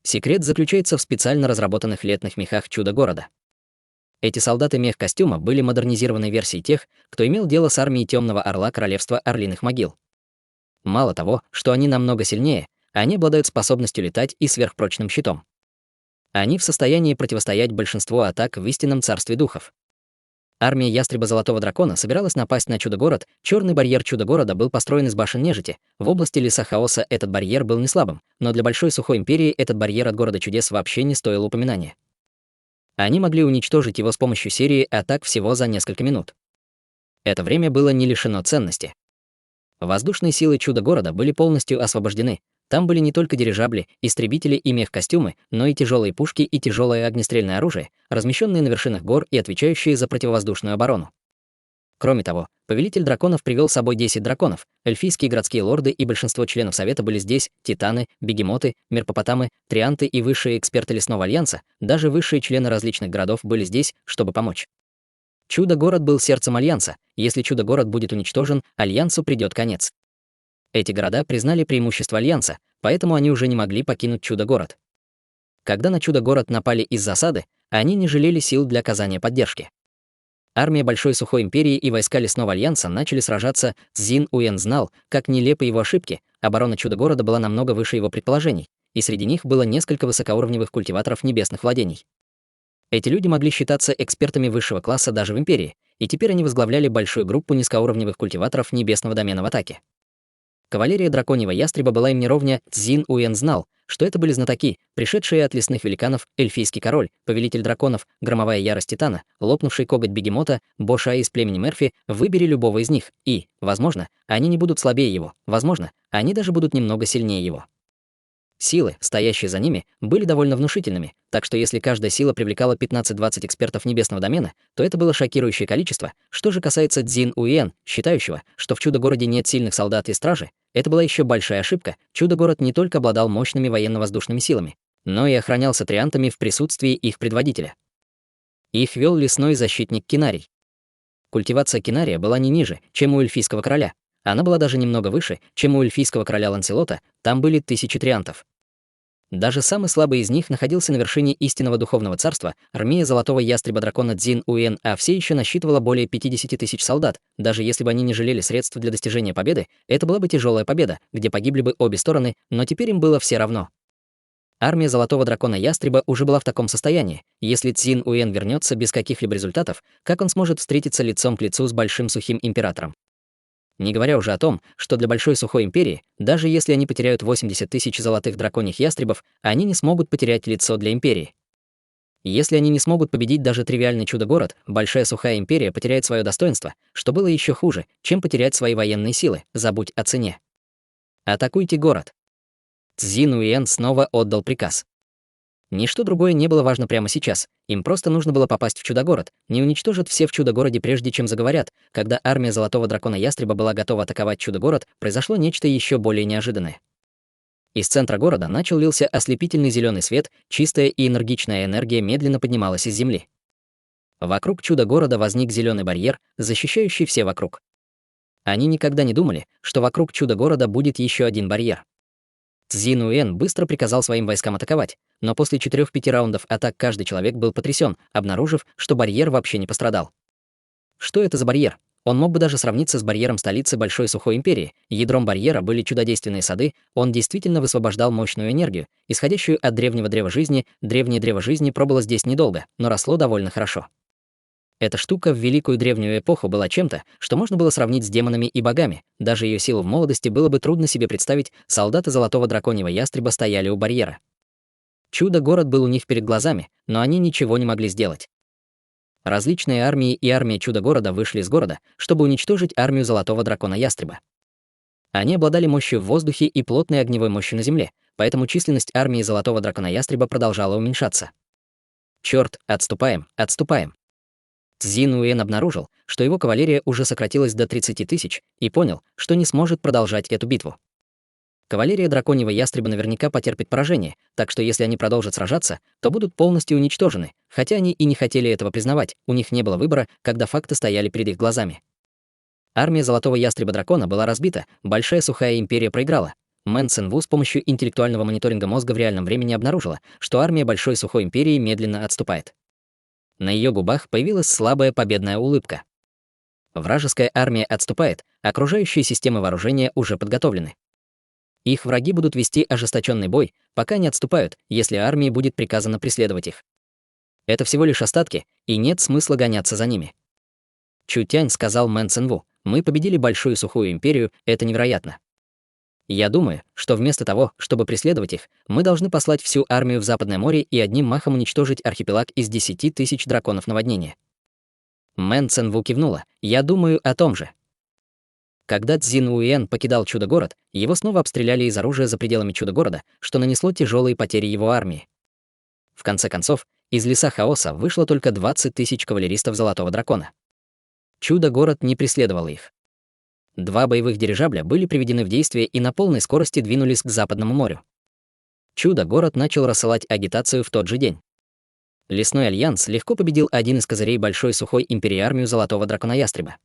Секрет заключается в специально разработанных летных мехах Чудо-города. Эти солдаты мех-костюма были модернизированной версией тех, кто имел дело с армией Темного Орла Королевства Орлиных Могил. Мало того, что они намного сильнее, они обладают способностью летать и сверхпрочным щитом. Они в состоянии противостоять большинству атак в истинном царстве духов. Армия Ястреба Золотого Дракона собиралась напасть на Чудо-город. Черный барьер Чудо-города был построен из башен нежити. В области Леса Хаоса этот барьер был не слабым, но для Большой Сухой Империи этот барьер от Города Чудес вообще не стоил упоминания. Они могли уничтожить его с помощью серии атак всего за несколько минут. Это время было не лишено ценности. Воздушные силы Чудо-города были полностью освобождены, Там были не только дирижабли, истребители и мех-костюмы, но и тяжелые пушки и тяжелое огнестрельное оружие, размещенные на вершинах гор и отвечающие за противовоздушную оборону. Кроме того, повелитель драконов привел с собой 10 драконов. Эльфийские городские лорды и большинство членов Совета были здесь: титаны, бегемоты, мерпопотамы, трианты и высшие эксперты Лесного Альянса, даже высшие члены различных городов были здесь, чтобы помочь. Чудо-город был сердцем Альянса. Если Чудо-город будет уничтожен, Альянсу придет конец. Эти города признали преимущество Альянса, поэтому они уже не могли покинуть Чудо-город. Когда на Чудо-город напали из засады, они не жалели сил для оказания поддержки. Армия Большой Сухой Империи и войска Лесного Альянса начали сражаться. Цзин Уен знал, как нелепы его ошибки, оборона Чудо-города была намного выше его предположений, и среди них было несколько высокоуровневых культиваторов небесных владений. Эти люди могли считаться экспертами высшего класса даже в Империи, и теперь они возглавляли большую группу низкоуровневых культиваторов небесного домена в атаке. Кавалерия драконьего ястреба была им не ровня. Цзин Уен знал, что это были знатоки, пришедшие от лесных великанов: эльфийский король, повелитель драконов, громовая ярость титана, лопнувший коготь бегемота, Бошай из племени Мерфи. Выбери любого из них, и, возможно, они не будут слабее его, возможно, они даже будут немного сильнее его. Силы, стоящие за ними, были довольно внушительными, так что если каждая сила привлекала 15-20 экспертов небесного домена, то это было шокирующее количество. Что же касается Цзин Уен, считающего, что в Чудо-городе нет сильных солдат и стражи, это была еще большая ошибка. Чудо-город не только обладал мощными военно-воздушными силами, но и охранялся триантами в присутствии их предводителя. Их вел лесной защитник Кинарий. Культивация Кинария была не ниже, чем у эльфийского короля. Она была даже немного выше, чем у эльфийского короля Ланселота. Там были 1000 триантов. Даже самый слабый из них находился на вершине истинного духовного царства, армия золотого ястреба-дракона Цзин Уен, а все еще насчитывала более 50 000 солдат. Даже если бы они не жалели средств для достижения победы, это была бы тяжелая победа, где погибли бы обе стороны, но теперь им было все равно. Армия золотого дракона ястреба уже была в таком состоянии. Если Цзин Уен вернется без каких-либо результатов, как он сможет встретиться лицом к лицу с большим сухим императором? Не говоря уже о том, что для Большой Сухой Империи, даже если они потеряют 80 000 золотых драконьих ястребов, они не смогут потерять лицо для Империи. Если они не смогут победить даже тривиальный Чудо-город, Большая Сухая Империя потеряет свое достоинство, что было еще хуже, чем потерять свои военные силы. Забудь о цене. Атакуйте город. Цзин Уен снова отдал приказ. Ничто другое не было важно прямо сейчас. Им просто нужно было попасть в Чудо-город. Не уничтожат все в Чудо-городе, прежде чем заговорят. Когда армия Золотого Дракона Ястреба была готова атаковать Чудо-город, произошло нечто еще более неожиданное. Из центра города начал лился ослепительный зеленый свет, чистая и энергичная энергия медленно поднималась из земли. Вокруг Чудо-города возник зеленый барьер, защищающий все вокруг. Они никогда не думали, что вокруг Чудо-города будет еще один барьер. Цзин Уен быстро приказал своим войскам атаковать, но после 4-5 раундов атак каждый человек был потрясен, обнаружив, что барьер вообще не пострадал. Что это за барьер? Он мог бы даже сравниться с барьером столицы Большой Сухой Империи. Ядром барьера были чудодейственные сады, он действительно высвобождал мощную энергию, исходящую от древнего древа жизни. Древнее древо жизни пробыло здесь недолго, но росло довольно хорошо. Эта штука в великую древнюю эпоху была чем-то, что можно было сравнить с демонами и богами. Даже ее силу в молодости было бы трудно себе представить. Солдаты Золотого Драконьего Ястреба стояли у барьера. Чудо-город был у них перед глазами, но они ничего не могли сделать. Различные армии и армия Чудо-города вышли из города, чтобы уничтожить армию Золотого Дракона Ястреба. Они обладали мощью в воздухе и плотной огневой мощью на земле, поэтому численность армии Золотого Дракона Ястреба продолжала уменьшаться. Черт, отступаем, отступаем. Цзин Уен обнаружил, что его кавалерия уже сократилась до 30 000, и понял, что не сможет продолжать эту битву. Кавалерия Драконьего Ястреба наверняка потерпит поражение, так что если они продолжат сражаться, то будут полностью уничтожены, хотя они и не хотели этого признавать, у них не было выбора, когда факты стояли перед их глазами. Армия Золотого Ястреба-дракона была разбита, Большая Сухая Империя проиграла. Мэн Цинву с помощью интеллектуального мониторинга мозга в реальном времени обнаружила, что армия Большой Сухой Империи медленно отступает. На ее губах появилась слабая победная улыбка. Вражеская армия отступает, окружающие системы вооружения уже подготовлены. Их враги будут вести ожесточенный бой, пока не отступают, если армии будет приказано преследовать их. Это всего лишь остатки, и нет смысла гоняться за ними. Чутянь сказал Мэн Цинву: «Мы победили Большую Сухую Империю, это невероятно. Я думаю, что вместо того, чтобы преследовать их, мы должны послать всю армию в Западное море и одним махом уничтожить архипелаг из 10 000 драконов наводнения». Мэн Цинву кивнула: «Я думаю о том же». Когда Цзин Уиэн покидал Чудо-город, его снова обстреляли из оружия за пределами Чудо-города, что нанесло тяжелые потери его армии. В конце концов, из леса хаоса вышло только 20 тысяч кавалеристов Золотого дракона. Чудо-город не преследовал их. 2 боевых дирижабля были приведены в действие и на полной скорости двинулись к Западному морю. Чудо-город начал рассылать агитацию в тот же день. Лесной альянс легко победил один из козырей большой сухой империи армию Золотого дракона-ястреба.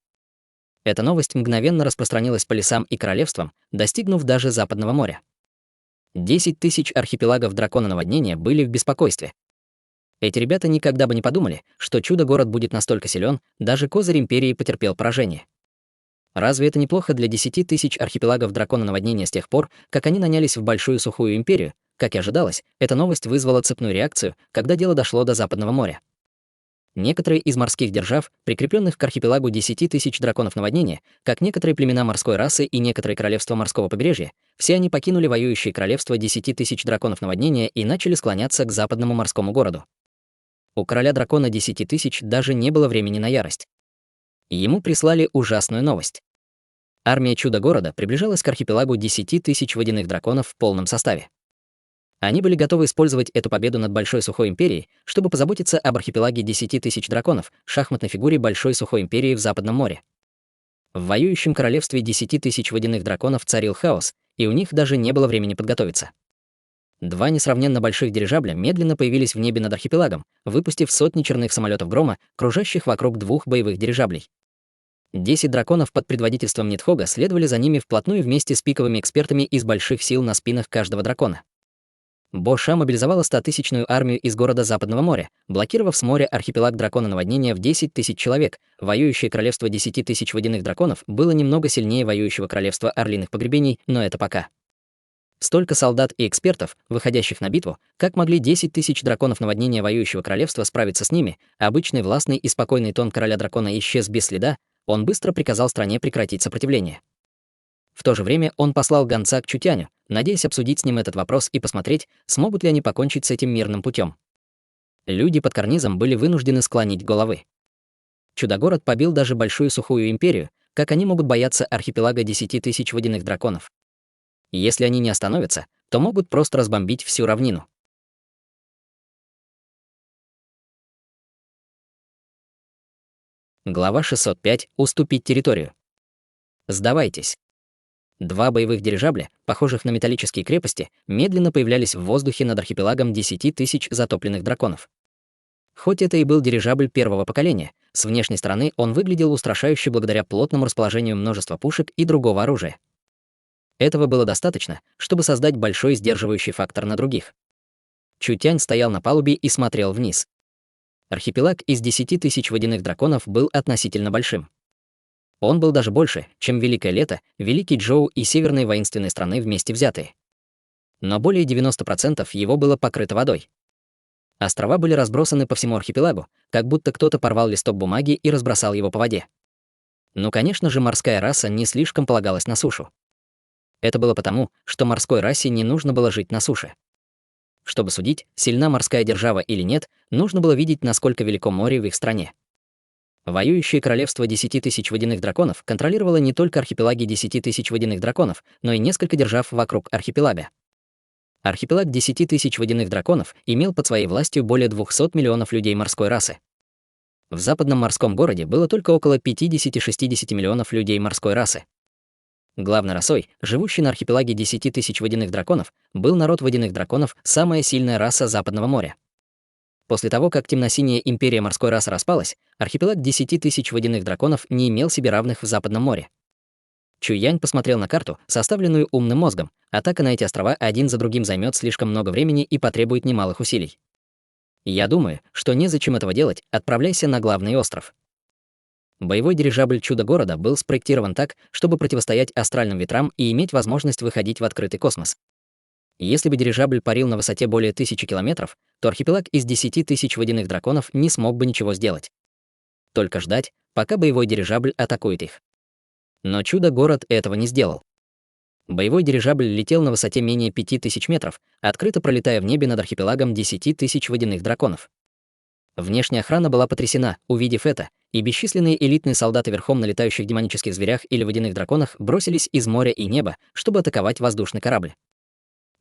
Эта новость мгновенно распространилась по лесам и королевствам, достигнув даже Западного моря. 10 тысяч архипелагов дракона наводнения были в беспокойстве. Эти ребята никогда бы не подумали, что Чудо-город будет настолько силен, даже козырь империи потерпел поражение. Разве это неплохо для 10 тысяч архипелагов дракона наводнения с тех пор, как они нанялись в большую сухую империю? Как и ожидалось, эта новость вызвала цепную реакцию, когда дело дошло до Западного моря. Некоторые из морских держав, прикрепленных к архипелагу 10 тысяч драконов наводнения, как некоторые племена морской расы и некоторые королевства морского побережья, все они покинули воюющие королевства 10 тысяч драконов наводнения и начали склоняться к западному морскому городу. У короля дракона 10 тысяч даже не было времени на ярость. Ему прислали ужасную новость. Армия Чудо-города приближалась к архипелагу 10 тысяч водяных драконов в полном составе. Они были готовы использовать эту победу над Большой Сухой Империей, чтобы позаботиться об архипелаге 10 тысяч драконов, шахматной фигуре Большой Сухой Империи в Западном море. В воюющем королевстве 10 тысяч водяных драконов царил хаос, и у них даже не было времени подготовиться. 2 несравненно больших дирижабля медленно появились в небе над архипелагом, выпустив сотни черных самолетов грома, кружащих вокруг 2 боевых дирижаблей. 10 драконов под предводительством Нитхога следовали за ними вплотную вместе с пиковыми экспертами из больших сил на спинах каждого дракона. Боша мобилизовала 100-тысячную армию из города Западного моря, блокировав с моря архипелаг дракона наводнения в 10 тысяч человек. Воюющее королевство 10 тысяч водяных драконов было немного сильнее воюющего королевства орлиных погребений, но это пока. Столько солдат и экспертов, выходящих на битву, как могли 10 тысяч драконов наводнения воюющего королевства справиться с ними, обычный властный и спокойный тон короля дракона исчез без следа, он быстро приказал стране прекратить сопротивление. В то же время он послал гонца к Чутяню, надеясь обсудить с ним этот вопрос и посмотреть, смогут ли они покончить с этим мирным путем. Люди под карнизом были вынуждены склонить головы. Чудо-город побил даже Большую Сухую Империю, как они могут бояться архипелага 10 тысяч водяных драконов. Если они не остановятся, то могут просто разбомбить всю равнину. Глава 605. Уступить территорию. Сдавайтесь. 2 боевых дирижабля, похожих на металлические крепости, медленно появлялись в воздухе над архипелагом 10 тысяч затопленных драконов. Хоть это и был дирижабль первого поколения, с внешней стороны он выглядел устрашающе благодаря плотному расположению множества пушек и другого оружия. Этого было достаточно, чтобы создать большой сдерживающий фактор на других. Чутянь стоял на палубе и смотрел вниз. Архипелаг из 10 тысяч водяных драконов был относительно большим. Он был даже больше, чем Великое Лето, Великий Джоу и северные воинственные страны вместе взятые. Но более 90% его было покрыто водой. Острова были разбросаны по всему архипелагу, как будто кто-то порвал листок бумаги и разбросал его по воде. Ну, конечно же, морская раса не слишком полагалась на сушу. Это было потому, что морской расе не нужно было жить на суше. Чтобы судить, сильна морская держава или нет, нужно было видеть, насколько велико море в их стране. Воюющее королевство 10 тысяч водяных драконов контролировало не только архипелаги 10 тысяч водяных драконов, но и несколько держав вокруг архипелага. Архипелаг 10 тысяч водяных драконов имел под своей властью более 200 миллионов людей морской расы. В западном морском городе было только около 50-60 миллионов людей морской расы. Главной расой, живущей на архипелаге 10 тысяч водяных драконов, был народ водяных драконов, самая сильная раса Западного моря. После того, как темно-синяя империя морской расы распалась, архипелаг 10 тысяч водяных драконов не имел себе равных в Западном море. Чуянь посмотрел на карту, составленную умным мозгом. Атака на эти острова один за другим займет слишком много времени и потребует немалых усилий. Я думаю, что незачем этого делать, отправляйся на главный остров. Боевой дирижабль Чудо-города был спроектирован так, чтобы противостоять астральным ветрам и иметь возможность выходить в открытый космос. Если бы дирижабль парил на высоте более 1000 километров, то архипелаг из 10 тысяч водяных драконов не смог бы ничего сделать. Только ждать, пока боевой дирижабль атакует их. Но Чудо-город этого не сделал. Боевой дирижабль летел на высоте менее 5000 метров, открыто пролетая в небе над архипелагом 10 тысяч водяных драконов. Внешняя охрана была потрясена, увидев это, и бесчисленные элитные солдаты верхом на летающих демонических зверях или водяных драконах бросились из моря и неба, чтобы атаковать воздушный корабль.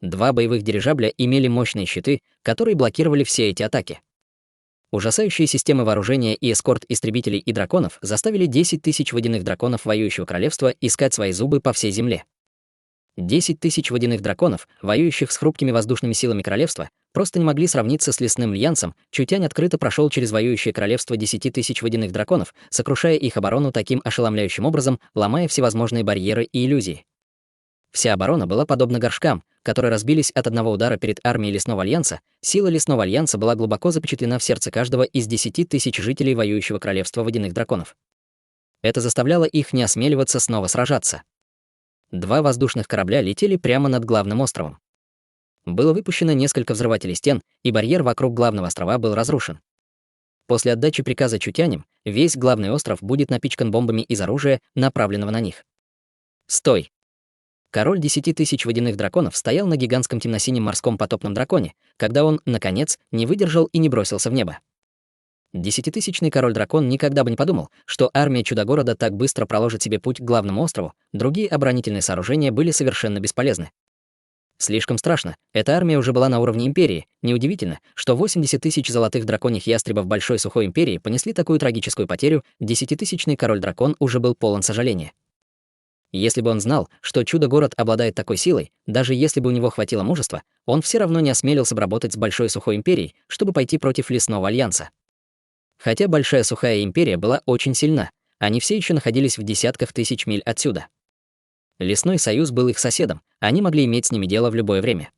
2 боевых дирижабля имели мощные щиты, которые блокировали все эти атаки. Ужасающие системы вооружения и эскорт истребителей и драконов заставили 10 тысяч водяных драконов воюющего королевства искать свои зубы по всей земле. 10 тысяч водяных драконов, воюющих с хрупкими воздушными силами королевства, просто не могли сравниться с лесным альянсом. Чутянь открыто прошел через воюющее королевство 10 тысяч водяных драконов, сокрушая их оборону таким ошеломляющим образом, ломая всевозможные барьеры и иллюзии. Вся оборона была подобна горшкам, которые разбились от одного удара перед армией Лесного Альянса. Сила Лесного Альянса была глубоко запечатлена в сердце каждого из 10 тысяч жителей воюющего королевства водяных драконов. Это заставляло их не осмеливаться снова сражаться. 2 воздушных корабля летели прямо над главным островом. Было выпущено несколько взрывателей стен, и барьер вокруг главного острова был разрушен. После отдачи приказа Чутянем весь главный остров будет напичкан бомбами из оружия, направленного на них. «Стой!» Король 10 тысяч водяных драконов стоял на гигантском темно-синем морском потопном драконе, когда он, наконец, не выдержал и не бросился в небо. 10-тысячный король-дракон никогда бы не подумал, что армия Чудо-города так быстро проложит себе путь к главному острову, другие оборонительные сооружения были совершенно бесполезны. Слишком страшно, эта армия уже была на уровне империи, неудивительно, что 80 тысяч золотых драконьих ястребов Большой Сухой Империи понесли такую трагическую потерю, 10-тысячный король-дракон уже был полон сожаления. Если бы он знал, что Чудо-город обладает такой силой, даже если бы у него хватило мужества, он все равно не осмелился бы работать с Большой Сухой Империей, чтобы пойти против Лесного Альянса. Хотя Большая Сухая Империя была очень сильна, они все еще находились в десятках тысяч миль отсюда. Лесной союз был их соседом, они могли иметь с ними дело в любое время.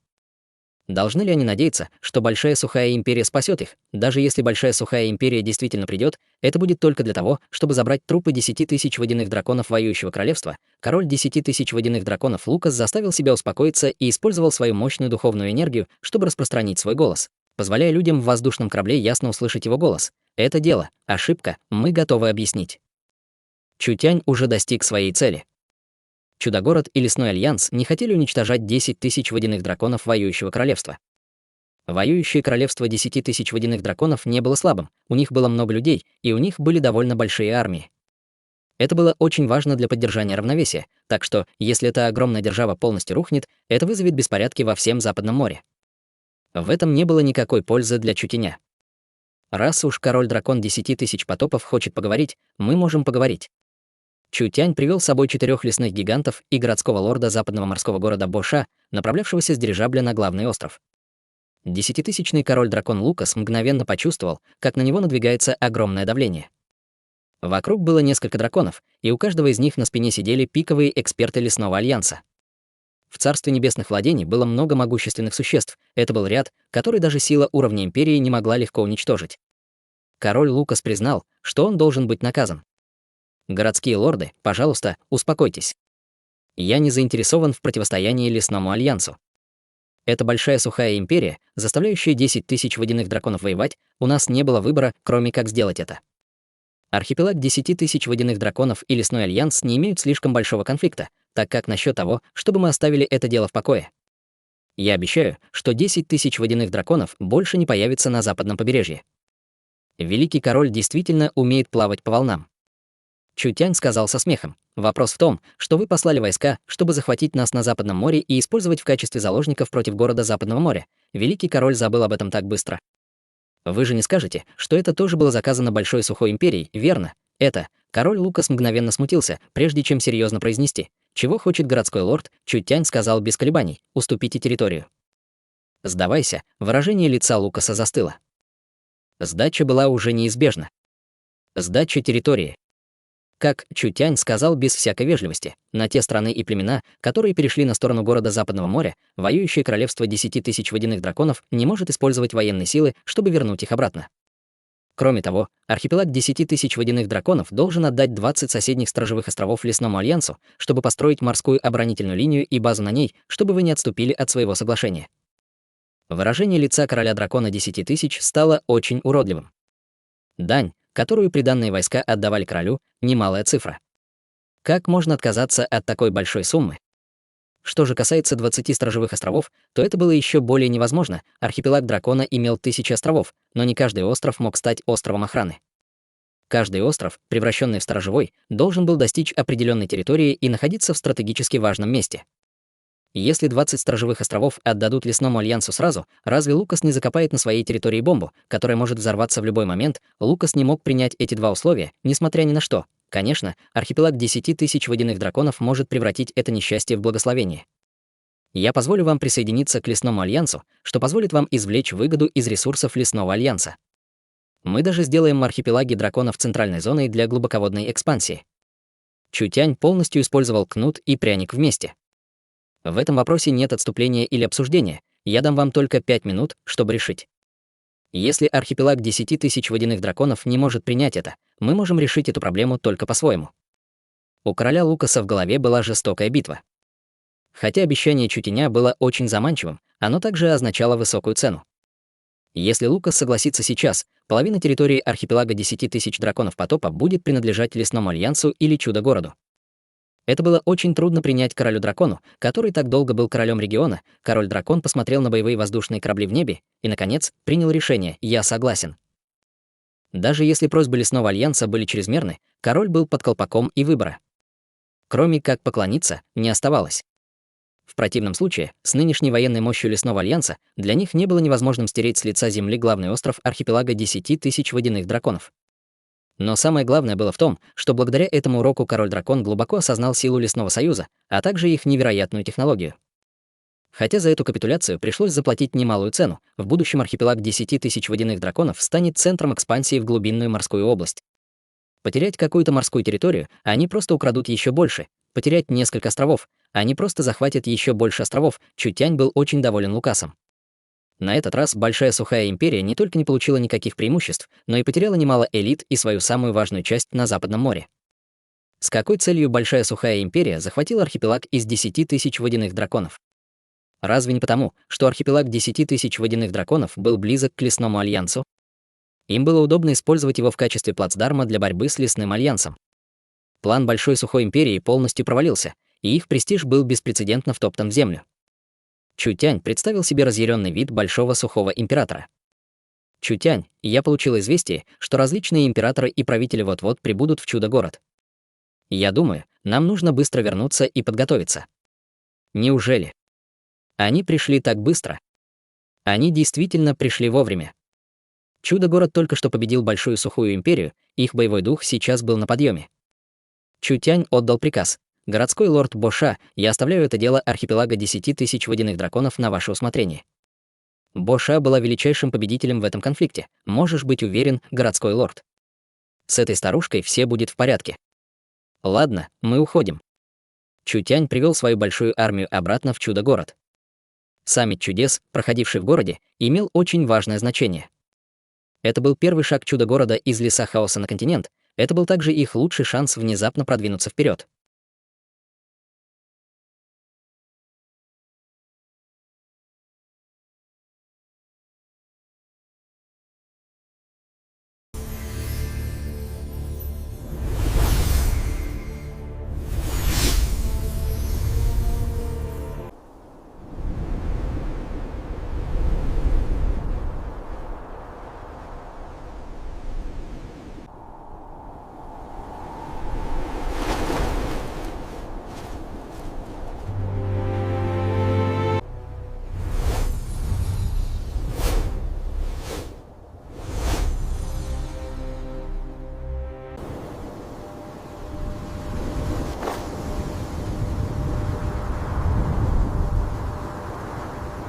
Должны ли они надеяться, что Большая Сухая Империя спасет их? Даже если Большая Сухая Империя действительно придет, это будет только для того, чтобы забрать трупы 10 тысяч водяных драконов воюющего королевства. Король 10 тысяч водяных драконов Лукас заставил себя успокоиться и использовал свою мощную духовную энергию, чтобы распространить свой голос, позволяя людям в воздушном корабле ясно услышать его голос. Это дело, ошибка, мы готовы объяснить. Чутянь уже достиг своей цели. Чудо-город и Лесной Альянс не хотели уничтожать 10 тысяч водяных драконов воюющего королевства. Воюющее королевство 10 тысяч водяных драконов не было слабым, у них было много людей, и у них были довольно большие армии. Это было очень важно для поддержания равновесия, так что, если эта огромная держава полностью рухнет, это вызовет беспорядки во всем Западном море. В этом не было никакой пользы для Чутяня. Раз уж король-дракон 10 тысяч потопов хочет поговорить, мы можем поговорить. Чутянь привел с собой 4 лесных гигантов и городского лорда западного морского города Боша, направлявшегося с дирижабля на главный остров. 10-тысячный король-дракон Лукас мгновенно почувствовал, как на него надвигается огромное давление. Вокруг было несколько драконов, и у каждого из них на спине сидели пиковые эксперты Лесного Альянса. В царстве небесных владений было много могущественных существ, это был ряд, который даже сила уровня империи не могла легко уничтожить. Король Лукас признал, что он должен быть наказан. Городские лорды, пожалуйста, успокойтесь. Я не заинтересован в противостоянии Лесному Альянсу. Это Большая Сухая Империя, заставляющая 10 тысяч водяных драконов воевать, у нас не было выбора, кроме как сделать это. Архипелаг 10 тысяч водяных драконов и Лесной Альянс не имеют слишком большого конфликта, так как насчет того, чтобы мы оставили это дело в покое. Я обещаю, что 10 тысяч водяных драконов больше не появится на западном побережье. Великий король действительно умеет плавать по волнам. Чутянь сказал со смехом. Вопрос в том, что вы послали войска, чтобы захватить нас на Западном море и использовать в качестве заложников против города Западного моря. Великий король забыл об этом так быстро. Вы же не скажете, что это тоже было заказано Большой Сухой Империей, верно? Это. Король Лукас мгновенно смутился, прежде чем серьезно произнести. Чего хочет городской лорд? Чутянь сказал без колебаний. Уступите территорию. Сдавайся, выражение лица Лукаса застыло. Сдача была уже неизбежна. Сдача территории. Как Чутянь сказал без всякой вежливости, на те страны и племена, которые перешли на сторону города Западного моря, воюющее королевство 10 тысяч водяных драконов не может использовать военные силы, чтобы вернуть их обратно. Кроме того, архипелаг 10 тысяч водяных драконов должен отдать 20 соседних сторожевых островов Лесному Альянсу, чтобы построить морскую оборонительную линию и базу на ней, чтобы вы не отступили от своего соглашения. Выражение лица короля дракона 10 тысяч стало очень уродливым. Дань, которую приданные войска отдавали королю, немалая цифра. Как можно отказаться от такой большой суммы? Что же касается 20 сторожевых островов, то это было еще более невозможно. Архипелаг дракона имел 1000 островов, но не каждый остров мог стать островом охраны. Каждый остров, превращенный в сторожевой, должен был достичь определенной территории и находиться в стратегически важном месте. Если 20 сторожевых островов отдадут Лесному альянсу сразу, разве Лукас не закопает на своей территории бомбу, которая может взорваться в любой момент? Лукас не мог принять эти два условия, несмотря ни на что. Конечно, архипелаг 10 тысяч водяных драконов может превратить это несчастье в благословение. Я позволю вам присоединиться к Лесному альянсу, что позволит вам извлечь выгоду из ресурсов Лесного альянса. Мы даже сделаем архипелаги драконов центральной зоной для глубоководной экспансии. Чутянь полностью использовал кнут и пряник вместе. В этом вопросе нет отступления или обсуждения, я дам вам только 5 минут, чтобы решить. Если архипелаг 10 тысяч водяных драконов не может принять это, мы можем решить эту проблему только по-своему. У короля Лукаса в голове была жестокая битва. Хотя обещание Чутяня было очень заманчивым, оно также означало высокую цену. Если Лукас согласится сейчас, половина территории архипелага 10 тысяч драконов потопа будет принадлежать Лесному альянсу или Чудо-городу. Это было очень трудно принять королю-дракону, который так долго был королем региона. Король-дракон посмотрел на боевые воздушные корабли в небе и, наконец, принял решение «Я согласен». Даже если просьбы Лесного альянса были чрезмерны, король был под колпаком и выбора. Кроме как поклониться, не оставалось. В противном случае, с нынешней военной мощью Лесного альянса, для них не было невозможным стереть с лица земли главный остров архипелага 10 тысяч водяных драконов. Но самое главное было в том, что благодаря этому уроку король-дракон глубоко осознал силу Лесного союза, а также их невероятную технологию. Хотя за эту капитуляцию пришлось заплатить немалую цену, в будущем архипелаг 10 тысяч водяных драконов станет центром экспансии в глубинную морскую область. Потерять какую-то морскую территорию, они просто украдут еще больше. Потерять несколько островов, они просто захватят еще больше островов. Чутянь был очень доволен Лукасом. На этот раз Большая Сухая Империя не только не получила никаких преимуществ, но и потеряла немало элит и свою самую важную часть на Западном море. С какой целью Большая Сухая Империя захватила архипелаг из 10 тысяч водяных драконов? Разве не потому, что архипелаг 10 тысяч водяных драконов был близок к Лесному альянсу? Им было удобно использовать его в качестве плацдарма для борьбы с Лесным альянсом. План Большой Сухой Империи полностью провалился, и их престиж был беспрецедентно втоптан в землю. Чутянь представил себе разъяренный вид Большого Сухого Императора. «Чутянь, я получил известие, что различные императоры и правители вот-вот прибудут в Чудо-город. Я думаю, нам нужно быстро вернуться и подготовиться». Неужели? Они пришли так быстро? Они действительно пришли вовремя. Чудо-город только что победил Большую Сухую Империю, их боевой дух сейчас был на подъеме. Чутянь отдал приказ. «Городской лорд Боша, я оставляю это дело архипелага 10 тысяч водяных драконов на ваше усмотрение». Боша была величайшим победителем в этом конфликте. Можешь быть уверен, городской лорд. С этой старушкой все будет в порядке. Ладно, мы уходим. Чутянь привел свою большую армию обратно в Чудо-город. Саммит чудес, проходивший в городе, имел очень важное значение. Это был первый шаг Чудо-города из леса хаоса на континент. Это был также их лучший шанс внезапно продвинуться вперед.